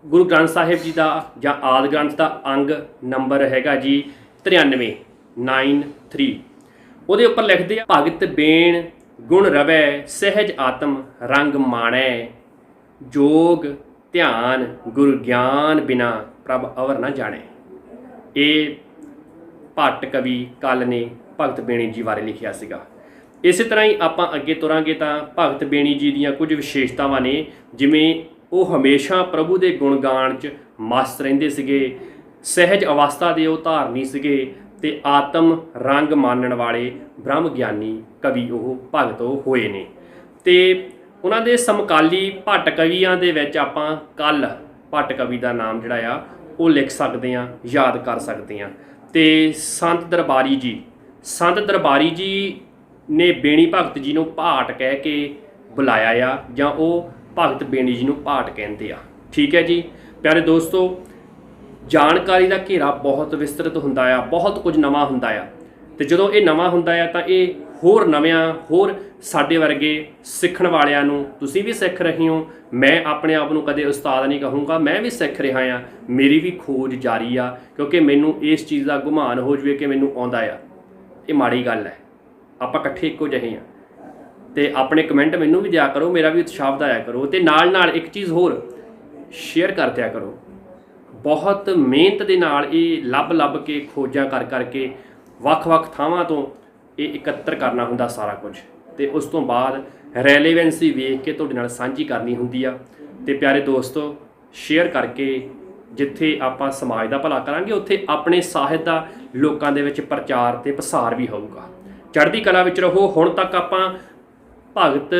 ਗੁਰੂ ਗ੍ਰੰਥ ਸਾਹਿਬ ਜੀ ਦਾ ਜਾਂ ਆਦਿ ਗ੍ਰੰਥ ਦਾ ਅੰਗ ਨੰਬਰ ਹੈਗਾ ਜੀ 93 ਉਹਦੇ ਉੱਪਰ ਲਿਖਦੇ ਆ, ਭਗਤ ਬੇਣ ਗੁਣ ਰਵੈ ਸਹਿਜ ਆਤਮ ਰੰਗ ਮਾਣੈ, ਜੋਗ ਧਿਆਨ ਗੁਰ ਗਿਆਨ ਬਿਨਾ ਪ੍ਰਭ ਅਵਰ ਨਾ ਜਾਣੈ। ਇਹ ਭੱਟ ਕਵੀ ਕੱਲ ਨੇ ਭਗਤ ਬੇਣੀ ਜੀ ਬਾਰੇ ਲਿਖਿਆ ਸੀਗਾ। ਇਸੇ ਤਰ੍ਹਾਂ ਹੀ ਆਪਾਂ ਅੱਗੇ ਤੁਰਾਂਗੇ ਤਾਂ ਭਗਤ ਬੇਣੀ ਜੀ ਦੀਆਂ ਕੁਝ ਵਿਸ਼ੇਸ਼ਤਾਵਾਂ ਨੇ, ਜਿਵੇਂ ਉਹ ਹਮੇਸ਼ਾ ਪ੍ਰਭੂ ਦੇ ਗੁਣ ਗਾਣ 'ਚ ਮਸਤ ਰਹਿੰਦੇ ਸੀਗੇ, ਸਹਿਜ ਅਵਸਥਾ ਦੇ ਉਹ ਧਾਰਨੀ ਸੀਗੇ ਤੇ ਆਤਮ ਰੰਗ ਮਾਨਣ ਵਾਲੇ ਬ੍ਰਹਮ ਗਿਆਨੀ ਕਵੀ ਉਹ ਭਗਤ ਉਹ ਹੋਏ ਨੇ। ਤੇ ਉਹਨਾਂ ਦੇ ਸਮਕਾਲੀ ਭੱਟ ਕਵੀਆਂ ਦੇ ਵਿੱਚ ਆਪਾਂ ਕੱਲ ਭੱਟ ਕਵੀ ਦਾ ਨਾਮ ਜਿਹੜਾ ਆ ਉਹ ਲਿਖ ਸਕਦੇ ਹਾਂ, ਯਾਦ ਕਰ ਸਕਦੇ ਹਾਂ। ਤੇ ਸੰਤ ਦਰਬਾਰੀ ਜੀ ਨੇ ਬੇਣੀ ਭਗਤ ਜੀ ਨੂੰ ਭਾਟ ਕਹਿ ਕੇ ਬੁਲਾਇਆ ਆ, ਜਾਂ ਉਹ ਭਗਤ ਬੇਣੀ ਜੀ ਨੂੰ ਭਾਟ ਕਹਿੰਦੇ ਆ। ਠੀਕ ਹੈ ਜੀ ਪਿਆਰੇ ਦੋਸਤੋ, ਜਾਣਕਾਰੀ ਦਾ ਘੇਰਾ ਬਹੁਤ ਵਿਸਤ੍ਰਿਤ ਹੁੰਦਾ ਆ, ਬਹੁਤ ਕੁਝ ਨਵਾਂ ਹੁੰਦਾ ਆ। ਤੇ ਜਦੋਂ ਇਹ ਨਵਾਂ ਹੁੰਦਾ ਆ ਤਾਂ ਇਹ ਹੋਰ ਹੋਰ ਸਾਡੇ ਵਰਗੇ ਸਿੱਖਣ ਵਾਲਿਆਂ ਨੂੰ, ਤੁਸੀਂ ਵੀ ਸਿੱਖ ਰਹੇ ਹੋ, ਮੈਂ ਆਪਣੇ ਆਪ ਨੂੰ ਕਦੇ ਉਸਤਾਦ ਨਹੀਂ ਕਹੂੰਗਾ, ਮੈਂ ਵੀ ਸਿੱਖ ਰਿਹਾ ਹਾਂ, ਮੇਰੀ ਵੀ ਖੋਜ ਜਾਰੀ ਆ, ਕਿਉਂਕਿ ਮੈਨੂੰ ਇਸ ਚੀਜ਼ ਦਾ ਗੁਮਾਨ ਹੋ ਜਾਵੇ ਕਿ ਮੈਨੂੰ ਆਉਂਦਾ ਆ, ਇਹ ਮਾੜੀ ਗੱਲ ਹੈ। ਆਪਾਂ ਇਕੱਠੇ ਇੱਕੋ ਜਿਹੇ ਹਾਂ। ਤੇ ਆਪਣੇ ਕਮੈਂਟ ਮੈਨੂੰ ਵੀ ਦਿਆ ਕਰੋ, ਮੇਰਾ ਵੀ ਉਤਸ਼ਾਹ ਵਧਾਇਆ ਕਰੋ। ਤੇ ਨਾਲ ਇੱਕ ਚੀਜ਼ ਹੋਰ ਸ਼ੇਅਰ ਕਰ ਦਿਆ ਕਰੋ, ਬਹੁਤ ਮਿਹਨਤ ਦੇ ਨਾਲ ਇਹ ਲੱਭ ਕੇ ਖੋਜਾਂ ਕਰ ਕਰਕੇ ਵੱਖ-ਵੱਖ ਥਾਵਾਂ ਤੋਂ ਇਹ ਇਕੱਤਰ ਕਰਨਾ ਹੁੰਦਾ ਸਾਰਾ ਕੁਝ, ਤੇ ਉਸ ਤੋਂ ਬਾਅਦ ਰੈਲੇਵੈਂਸੀ ਵੇਖ ਕੇ ਤੁਹਾਡੇ ਨਾਲ ਸਾਂਝੀ ਕਰਨੀ ਹੁੰਦੀ ਆ। ਤੇ ਪਿਆਰੇ ਦੋਸਤੋ, ਸ਼ੇਅਰ ਕਰਕੇ ਜਿੱਥੇ ਆਪਾਂ ਸਮਾਜ ਦਾ ਭਲਾ ਕਰਾਂਗੇ ਉੱਥੇ ਆਪਣੇ ਸਾਹਿਤ ਦਾ ਲੋਕਾਂ ਦੇ ਵਿੱਚ ਪ੍ਰਚਾਰ ਤੇ ਪ੍ਰਸਾਰ ਵੀ ਹੋਊਗਾ। ਚੜ੍ਹਦੀ ਕਲਾ ਵਿੱਚ ਰਹੋ। ਹੁਣ ਤੱਕ ਆਪਾਂ ਭਗਤ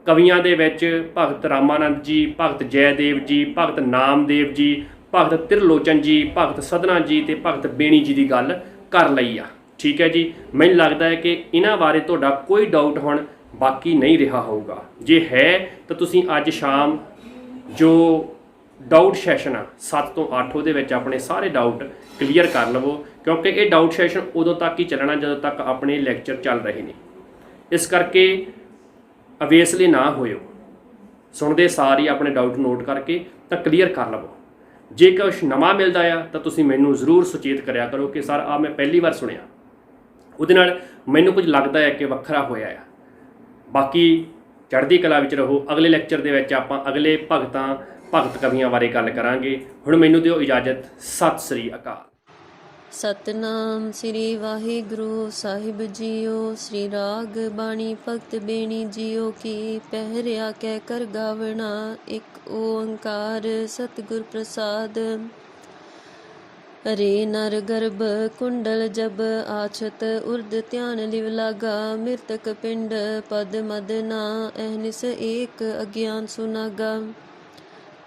ਕਵੀਆਂ ਦੇ ਵਿੱਚ ਭਗਤ ਰਾਮਾਨੰਦ ਜੀ, ਭਗਤ ਜੈਦੇਵ ਜੀ, ਭਗਤ ਨਾਮਦੇਵ ਜੀ, ਭਗਤ ਤਿਰਲੋਚਨ ਜੀ, ਭਗਤ ਸਧਨਾ ਜੀ ਤੇ ਭਗਤ ਬੇਣੀ ਜੀ ਦੀ ਗੱਲ ਕਰ ਲਈ ਆ। ਠੀਕ ਹੈ ਜੀ, ਮੈਨੂੰ ਲੱਗਦਾ ਹੈ ਕਿ ਇਹਨਾਂ ਬਾਰੇ ਤੁਹਾਡਾ ਕੋਈ ਡਾਊਟ ਹੁਣ ਬਾਕੀ ਨਹੀਂ ਰਿਹਾ ਹੋਊਗਾ। ਜੇ ਹੈ ਤਾਂ ਤੁਸੀਂ ਅੱਜ ਸ਼ਾਮ ਜੋ ਡਾਊਟ ਸੈਸ਼ਨ ਆ 7 ਤੋਂ 8 ਉਹਦੇ ਵਿੱਚ ਆਪਣੇ ਸਾਰੇ ਡਾਊਟ ਕਲੀਅਰ ਕਰ ਲਵੋ, ਕਿਉਂਕਿ ਇਹ ਡਾਊਟ ਸੈਸ਼ਨ ਉਦੋਂ ਤੱਕ ਹੀ ਚੱਲਣਾ ਜਦੋਂ ਤੱਕ ਆਪਣੇ ਲੈਕਚਰ ਚੱਲ ਰਹੇ ਨੇ। ਇਸ ਕਰਕੇ ਅਵੇਸਲੇ ਨਾ ਹੋਇਓ, ਸੁਣਦੇ ਸਾਰ ਹੀ ਆਪਣੇ ਡਾਊਟ ਨੋਟ ਕਰਕੇ ਤਾਂ ਕਲੀਅਰ ਕਰ ਲਵੋ। ਜੇ ਕੁਛ ਨਵਾਂ ਮਿਲਦਾ ਆ ਤਾਂ ਤੁਸੀਂ ਮੈਨੂੰ ਜ਼ਰੂਰ ਸੁਚੇਤ ਕਰਿਆ ਕਰੋ ਕਿ ਸਰ ਆ ਮੈਂ ਪਹਿਲੀ ਵਾਰ ਸੁਣਿਆ, ਉਹਦੇ ਨਾਲ ਮੈਨੂੰ ਕੁਝ ਲੱਗਦਾ ਹੈ ਕਿ ਵੱਖਰਾ ਹੋਇਆ ਆ। ਬਾਕੀ ਚੜ੍ਹਦੀ ਕਲਾ ਵਿੱਚ ਰਹੋ। ਅਗਲੇ ਲੈਕਚਰ ਦੇ ਵਿੱਚ ਆਪਾਂ ਅਗਲੇ ਭਗਤ ਕਵੀਆਂ ਬਾਰੇ ਗੱਲ ਕਰਾਂਗੇ। ਹੁਣ ਮੈਨੂੰ ਦਿਓ ਇਜਾਜ਼ਤ। ਸਤਿ ਸ੍ਰੀ ਅਕਾਲ। ਸਤਨਾਮ ਸ੍ਰੀ ਵਾਹਿਗੁਰੂ ਸਾਹਿਬ ਜੀਓ। ਸ੍ਰੀ ਰਾਗ ਬਾਣੀ ਭਗਤ ਬੇਣੀ ਜੀਓ ਕੀ। ਪਹਿਰਿਆ ਕਹਿ ਕਰ ਗਾਵਣਾ ਇੱਕ ਓੰਕਾਰ ਸਤਿਗੁਰ ਪ੍ਰਸਾਦ। ਰੇ ਨਰ ਗਰਭ ਕੁੰਡਲ ਜਬ ਆਛਤ ਉਰਦ ਧਿਆਨ ਲਿਵ ਲਾਗਾ। ਮਿਰਤਕ ਪਿੰਡ ਪਦ ਮਦ ਨਾ ਅਹਨਿਸ ਏਕ ਅਗਿਆਨ ਸੁਨਾਗਾ।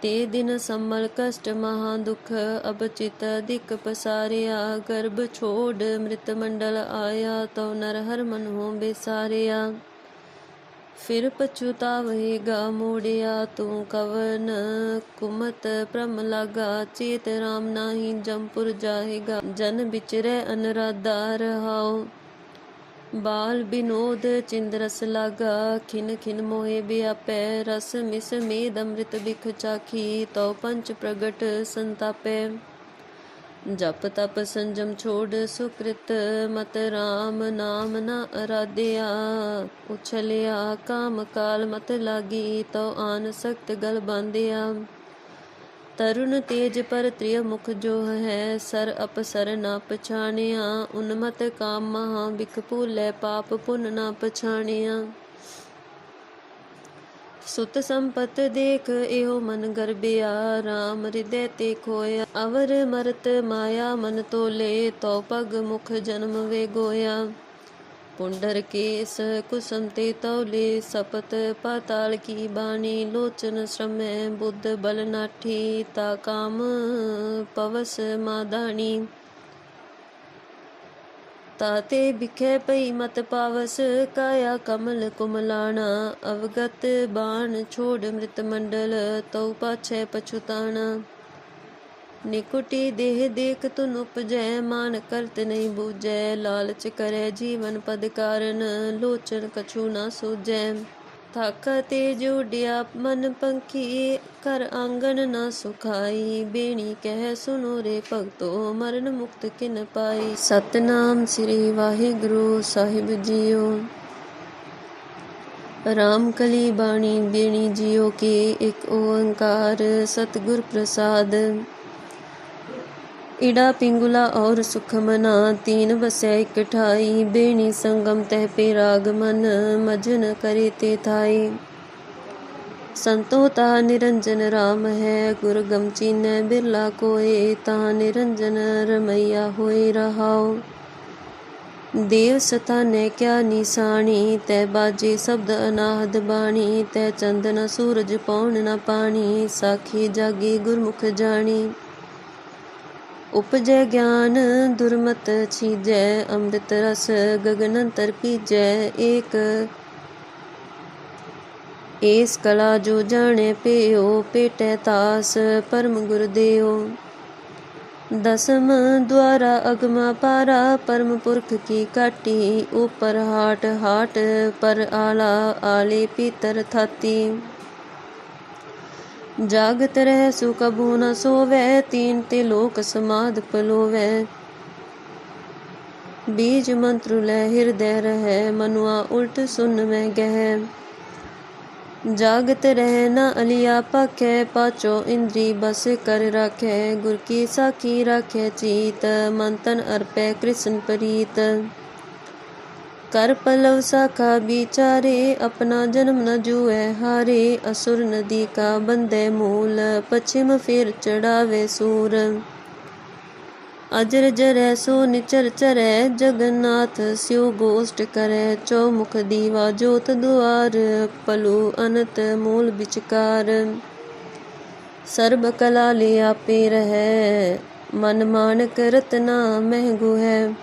ਤੇ ਦਿਨ ਸੰਮਲ ਕਸ਼ਟ ਮਹਾ ਦੁਖ ਅਬ ਚਿਤ ਅਧਿਕ ਪਸਾਰਿਆ। ਗਰਭ ਛੋੜ ਮ੍ਰਿਤ ਮੰਡਲ ਆਇਆ ਤਉ ਨਰ ਹਰ ਮਨ ਹੋ ਬੇਸਾਰਿਆ। ਫਿਰ ਪਛੁਤਾਵੇਗਾ ਮੋੜਿਆ ਤੂੰ ਕਵਨ ਕੁਮਤ ਭ੍ਰਮ ਲਾਗਾ। ਚੇਤ ਰਾਮ ਨਾਹੀ ਜਮਪੁਰ ਜਾਏਗਾ ਜਨ ਵਿਚਰੈ ਅਨਰਾਧਾ ਰਹਾਉ। ਬਾਲ ਬਿਨੋਦ ਚਿੰਦ ਰਸ ਲਾਗਾ ਖਿਨ ਖਿਨ ਮੋਹਿ ਵਿਆਪੈ। ਰਸ ਮਿਸ ਮੇਦ ਅੰਮ੍ਰਿਤ ਬਿਖ ਚਾਖੀ ਤਉ ਪੰਚ ਪ੍ਰਗਟ ਸੰਤਾਪੈ। ਜਪ ਤਪ ਸੰਜਮ ਛੋੜ ਸੁਕ੍ਰਿਤ ਮਤ ਰਾਮ ਨਾਮ ਨਾ ਅਰਾਧਿਆ। ਉਛਲਿਆ ਕਾਮ ਕਾਲ ਮਤ ਲਾਗੀ ਤਉ ਆਨ ਸਖਤ ਗਲ ਬਾਂਧਿਆ। ਤਰੁਣ ਤੇਜ ਪਰ ਤ੍ਰਿਯ ਮੁਖ ਜੋ ਹੈ ਸਰ ਅਪਸਰ ਨਾ ਪਛਾਣਿਆ। ਉਨਮਤ ਕਾਮ ਮਹਾ ਬਿਖ ਭੂਲੈ ਪਾਪ ਪੁੰਨ ਨਾ ਪਛਾਣਿਆ। ਸੁਤ ਸੰਪਤ ਦੇਖ ਇਹੋ ਮਨ ਗਰਬਿਆ ਰਾਮ ਹਿਰਦੈ ਤੇ ਖੋਇਆ। ਅਵਰ ਮਰਤ ਮਾਇਆ ਮਨ ਤੋਲੇ ਤਉ ਪਗ ਮੁਖ ਜਨਮ ਵੇ ਗੋਇਆ। ਪੁੰਡਰ ਕੇਸ ਕੁਸਮ ਤੇ ਤੌਲੇ ਸਪਤ ਪਾਤਾਲ ਕੀ ਬਾਣੀ। ਲੋਚਨ ਸ਼ਰਮੈ ਬੁੱਧ ਬਲ ਨਾਠੀ ਤਾ ਕਾਮ ਪਵਸ ਮਾਦਾਣੀ। ਤਾਤੇ ਬਿਖੈ ਪਈ ਮਤ ਪਾਵਸ ਕਾਇਆ ਕਮਲ ਕੁਮਲਾਣਾ। ਅਵਗਤ ਬਾਣ ਛੋੜ ਮ੍ਰਿਤ ਮੰਡਲ ਤਉ ਪਾਛੈ ਪਛੁਤਾਣਾ। ਨਿਕੁਟੀ ਦੇਹ ਦੇਖ ਤੁਨ ਉਪਜੈ ਮਾਨ ਕਰਤ ਨਹੀਂ ਬੂਝੈ। ਲਾਲਚ ਕਰੈ ਜੀਵਨ ਪਦ ਕਾਰਨ ਲੋਚਨ ਕਛੂ ਨਾ ਸੂਝੈ। ਥਾਕਾ ਤੇ ਜੋੜਿਆ ਮਨ ਪੰਖੀ ਕਰ ਆਂਗਨ ਨਾ ਸੁਖਾਈ। ਬੇਣੀ ਕਹਿ ਸੁਨੋ ਰੇ ਭਗਤੋ ਮਰਨ ਮੁਕਤ ਕਿਨ ਪਾਈ। ਸਤਨਾਮ ਸ੍ਰੀ ਵਾਹਿਗੁਰੂ ਸਾਹਿਬ ਜੀਓ। ਰਾਮ ਕਲੀ ਬਾਣੀ ਬੇਣੀ ਜੀਓ ਕੀ। ਇੱਕ ਓੰਕਾਰ ਸਤਿਗੁਰ ਪ੍ਰਸਾਦ। ਈੜਾ ਪਿੰਗੁਲਾ ਔਰ ਸੁਖ ਮਨਾ ਤੀਨ ਵਸੈ ਇਕ ਠਾਈ। ਬੇਣੀ ਸੰਗਮ ਤਹਿ ਪੇ ਰਾਗ ਮਨ ਮਜਨ ਕਰੇ ਤੇ ਥਾਈ। ਸੰਤੋ ਤਾ ਨਿਰੰਜਨ ਰਾਮ ਹੈ ਗੁਰ ਗਮ ਚੀਨੈ ਬਿਰਲਾ ਕੋਏ। ਤਾ ਨਿਰੰਜਨ ਰਮਈਆ ਹੋਏ ਰਹਾਉ। ਦੇਵ ਸਥਾਨੈ ਕਿਆ ਨਿਸ਼ਾਨੀ ਤੈ ਬਾਜੇ ਸ਼ਬਦ ਅਨਾਹਦ ਬਾਣੀ। ਤੈ ਚੰਦ ਨ ਸੂਰਜ ਪੌਣ ਨ ਪਾਣੀ ਸਾਖੀ ਜਾਗੀ ਗੁਰਮੁਖ ਜਾਣੀ। ਉਪਜੈ ਗਿਆਨ ਦੁਰਮਤ ਛੀਜੈ ਅੰਮ੍ਰਿਤ ਰਸ ਗਗਨ ਅੰਤਰ ਪੀਜੈ। ਏਕ ਏਸ ਕਲਾ ਜੋ ਜਾਣੈ ਪਿਓ ਪੇਟੈ ਤਾਸ ਪਰਮ ਗੁਰ ਦਿਓ। ਦਸਮ ਦੁਆਰਾ ਅਗਮਾ ਪਾਰਾ ਪਰਮ ਪੁਰਖ ਕੀ ਕਾਟੀ। ਉਪਰ ਹਾਟ ਹਾਟ ਪਰ ਆਲਾ ਆਲੇ ਭੀਤਰ ਥਾਤੀ। ਜਾਗਤ ਰਹਿ ਸੁ ਕਬੂ ਨ ਸੋਵੈ ਤੀਨ ਤੇ ਲੋਕ ਸਮਾਧ ਪਲੋਵੈ। ਬੀਜ ਮੰਤਰ ਲੈ ਹਿਰਦੈ ਰਹੈ ਮਨੁਆ ਉਲਟ ਸੁਨ ਮੈਂ ਗਹਿ। जागत रह न अलिया पाखै, पाचो इंद्री बस कर राखै। गुर की साखी राखै चीत, मन तन अर्पै कृष्ण प्रीत। कर पल्लव शाखा बिचारे, अपना जन्म न जुए हारे। असुर नदी का बंदे मूल, पश्चिम फिर चढ़ावे सूर। अजर जरै सो निचर चरै, जगन्नाथ स्यो गोष्ठ करै। चौमुख दीवा जोत दुआर, पलू अनंत मूल विचकार। सर्ब कला ले आपे रहै, मन मानक रत्ना महगु है।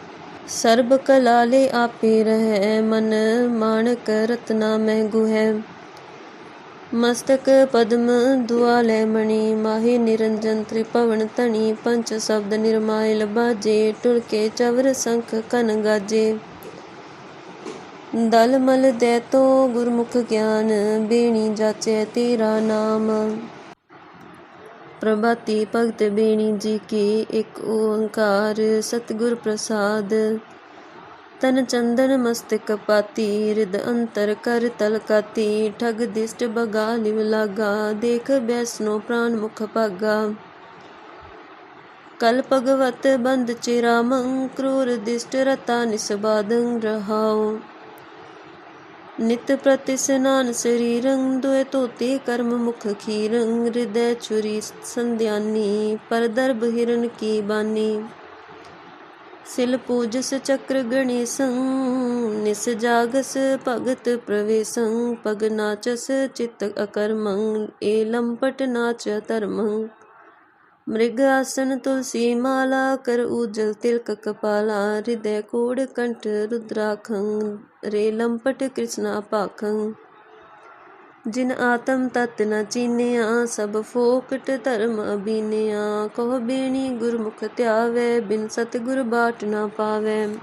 सर्ब कला ले आपे रहै, मन मानक रत्ना महगु है। मस्तक पद्म दुआले मणि, माहे निरंजन त्रिभुवन धनी। पंच शब्द निर्मायल बाजे, टुलके चवर शंख कन गाजे। दल मल दे तो गुरमुख ज्ञान, बेणी जाचे तेरा नाम। प्रभाती भगत बेणी जी की, एक ओंकार सतगुर प्रसाद। तन चंदन मस्तक पाती, हृद अंतर कर तलकाती। ठग दिष्ट बगा लिव लागा, देख बैसनो प्राण मुख भागा। कल भगवत बंद चिरामं, क्रूर दिष्ट रता निस्बादं रहाओ। नित प्रति स्नान शरीरं, दुए धोते कर्म मुख खीरं। हृदय छुरी संध्यानी, पर दर्भ हिरण की बानी। सिल पूजस चक्र गणेशं, निस जागस भगत प्रवेशं। पग नाचस चित्त अकर्मं, ए लंपट नाच धर्मं। मृग आसन तुलसी माला, कर उजल तिलक कपाला। हृदय कोड कंठ रुद्राखं, रे लंपट कृष्णा पाखं। जिन आत्म तत् न चीनिया, सब फोकट धर्म अबीनिया। कहो बेणी गुरमुख ध्यावै, बिन सतगुर बाट न पावै।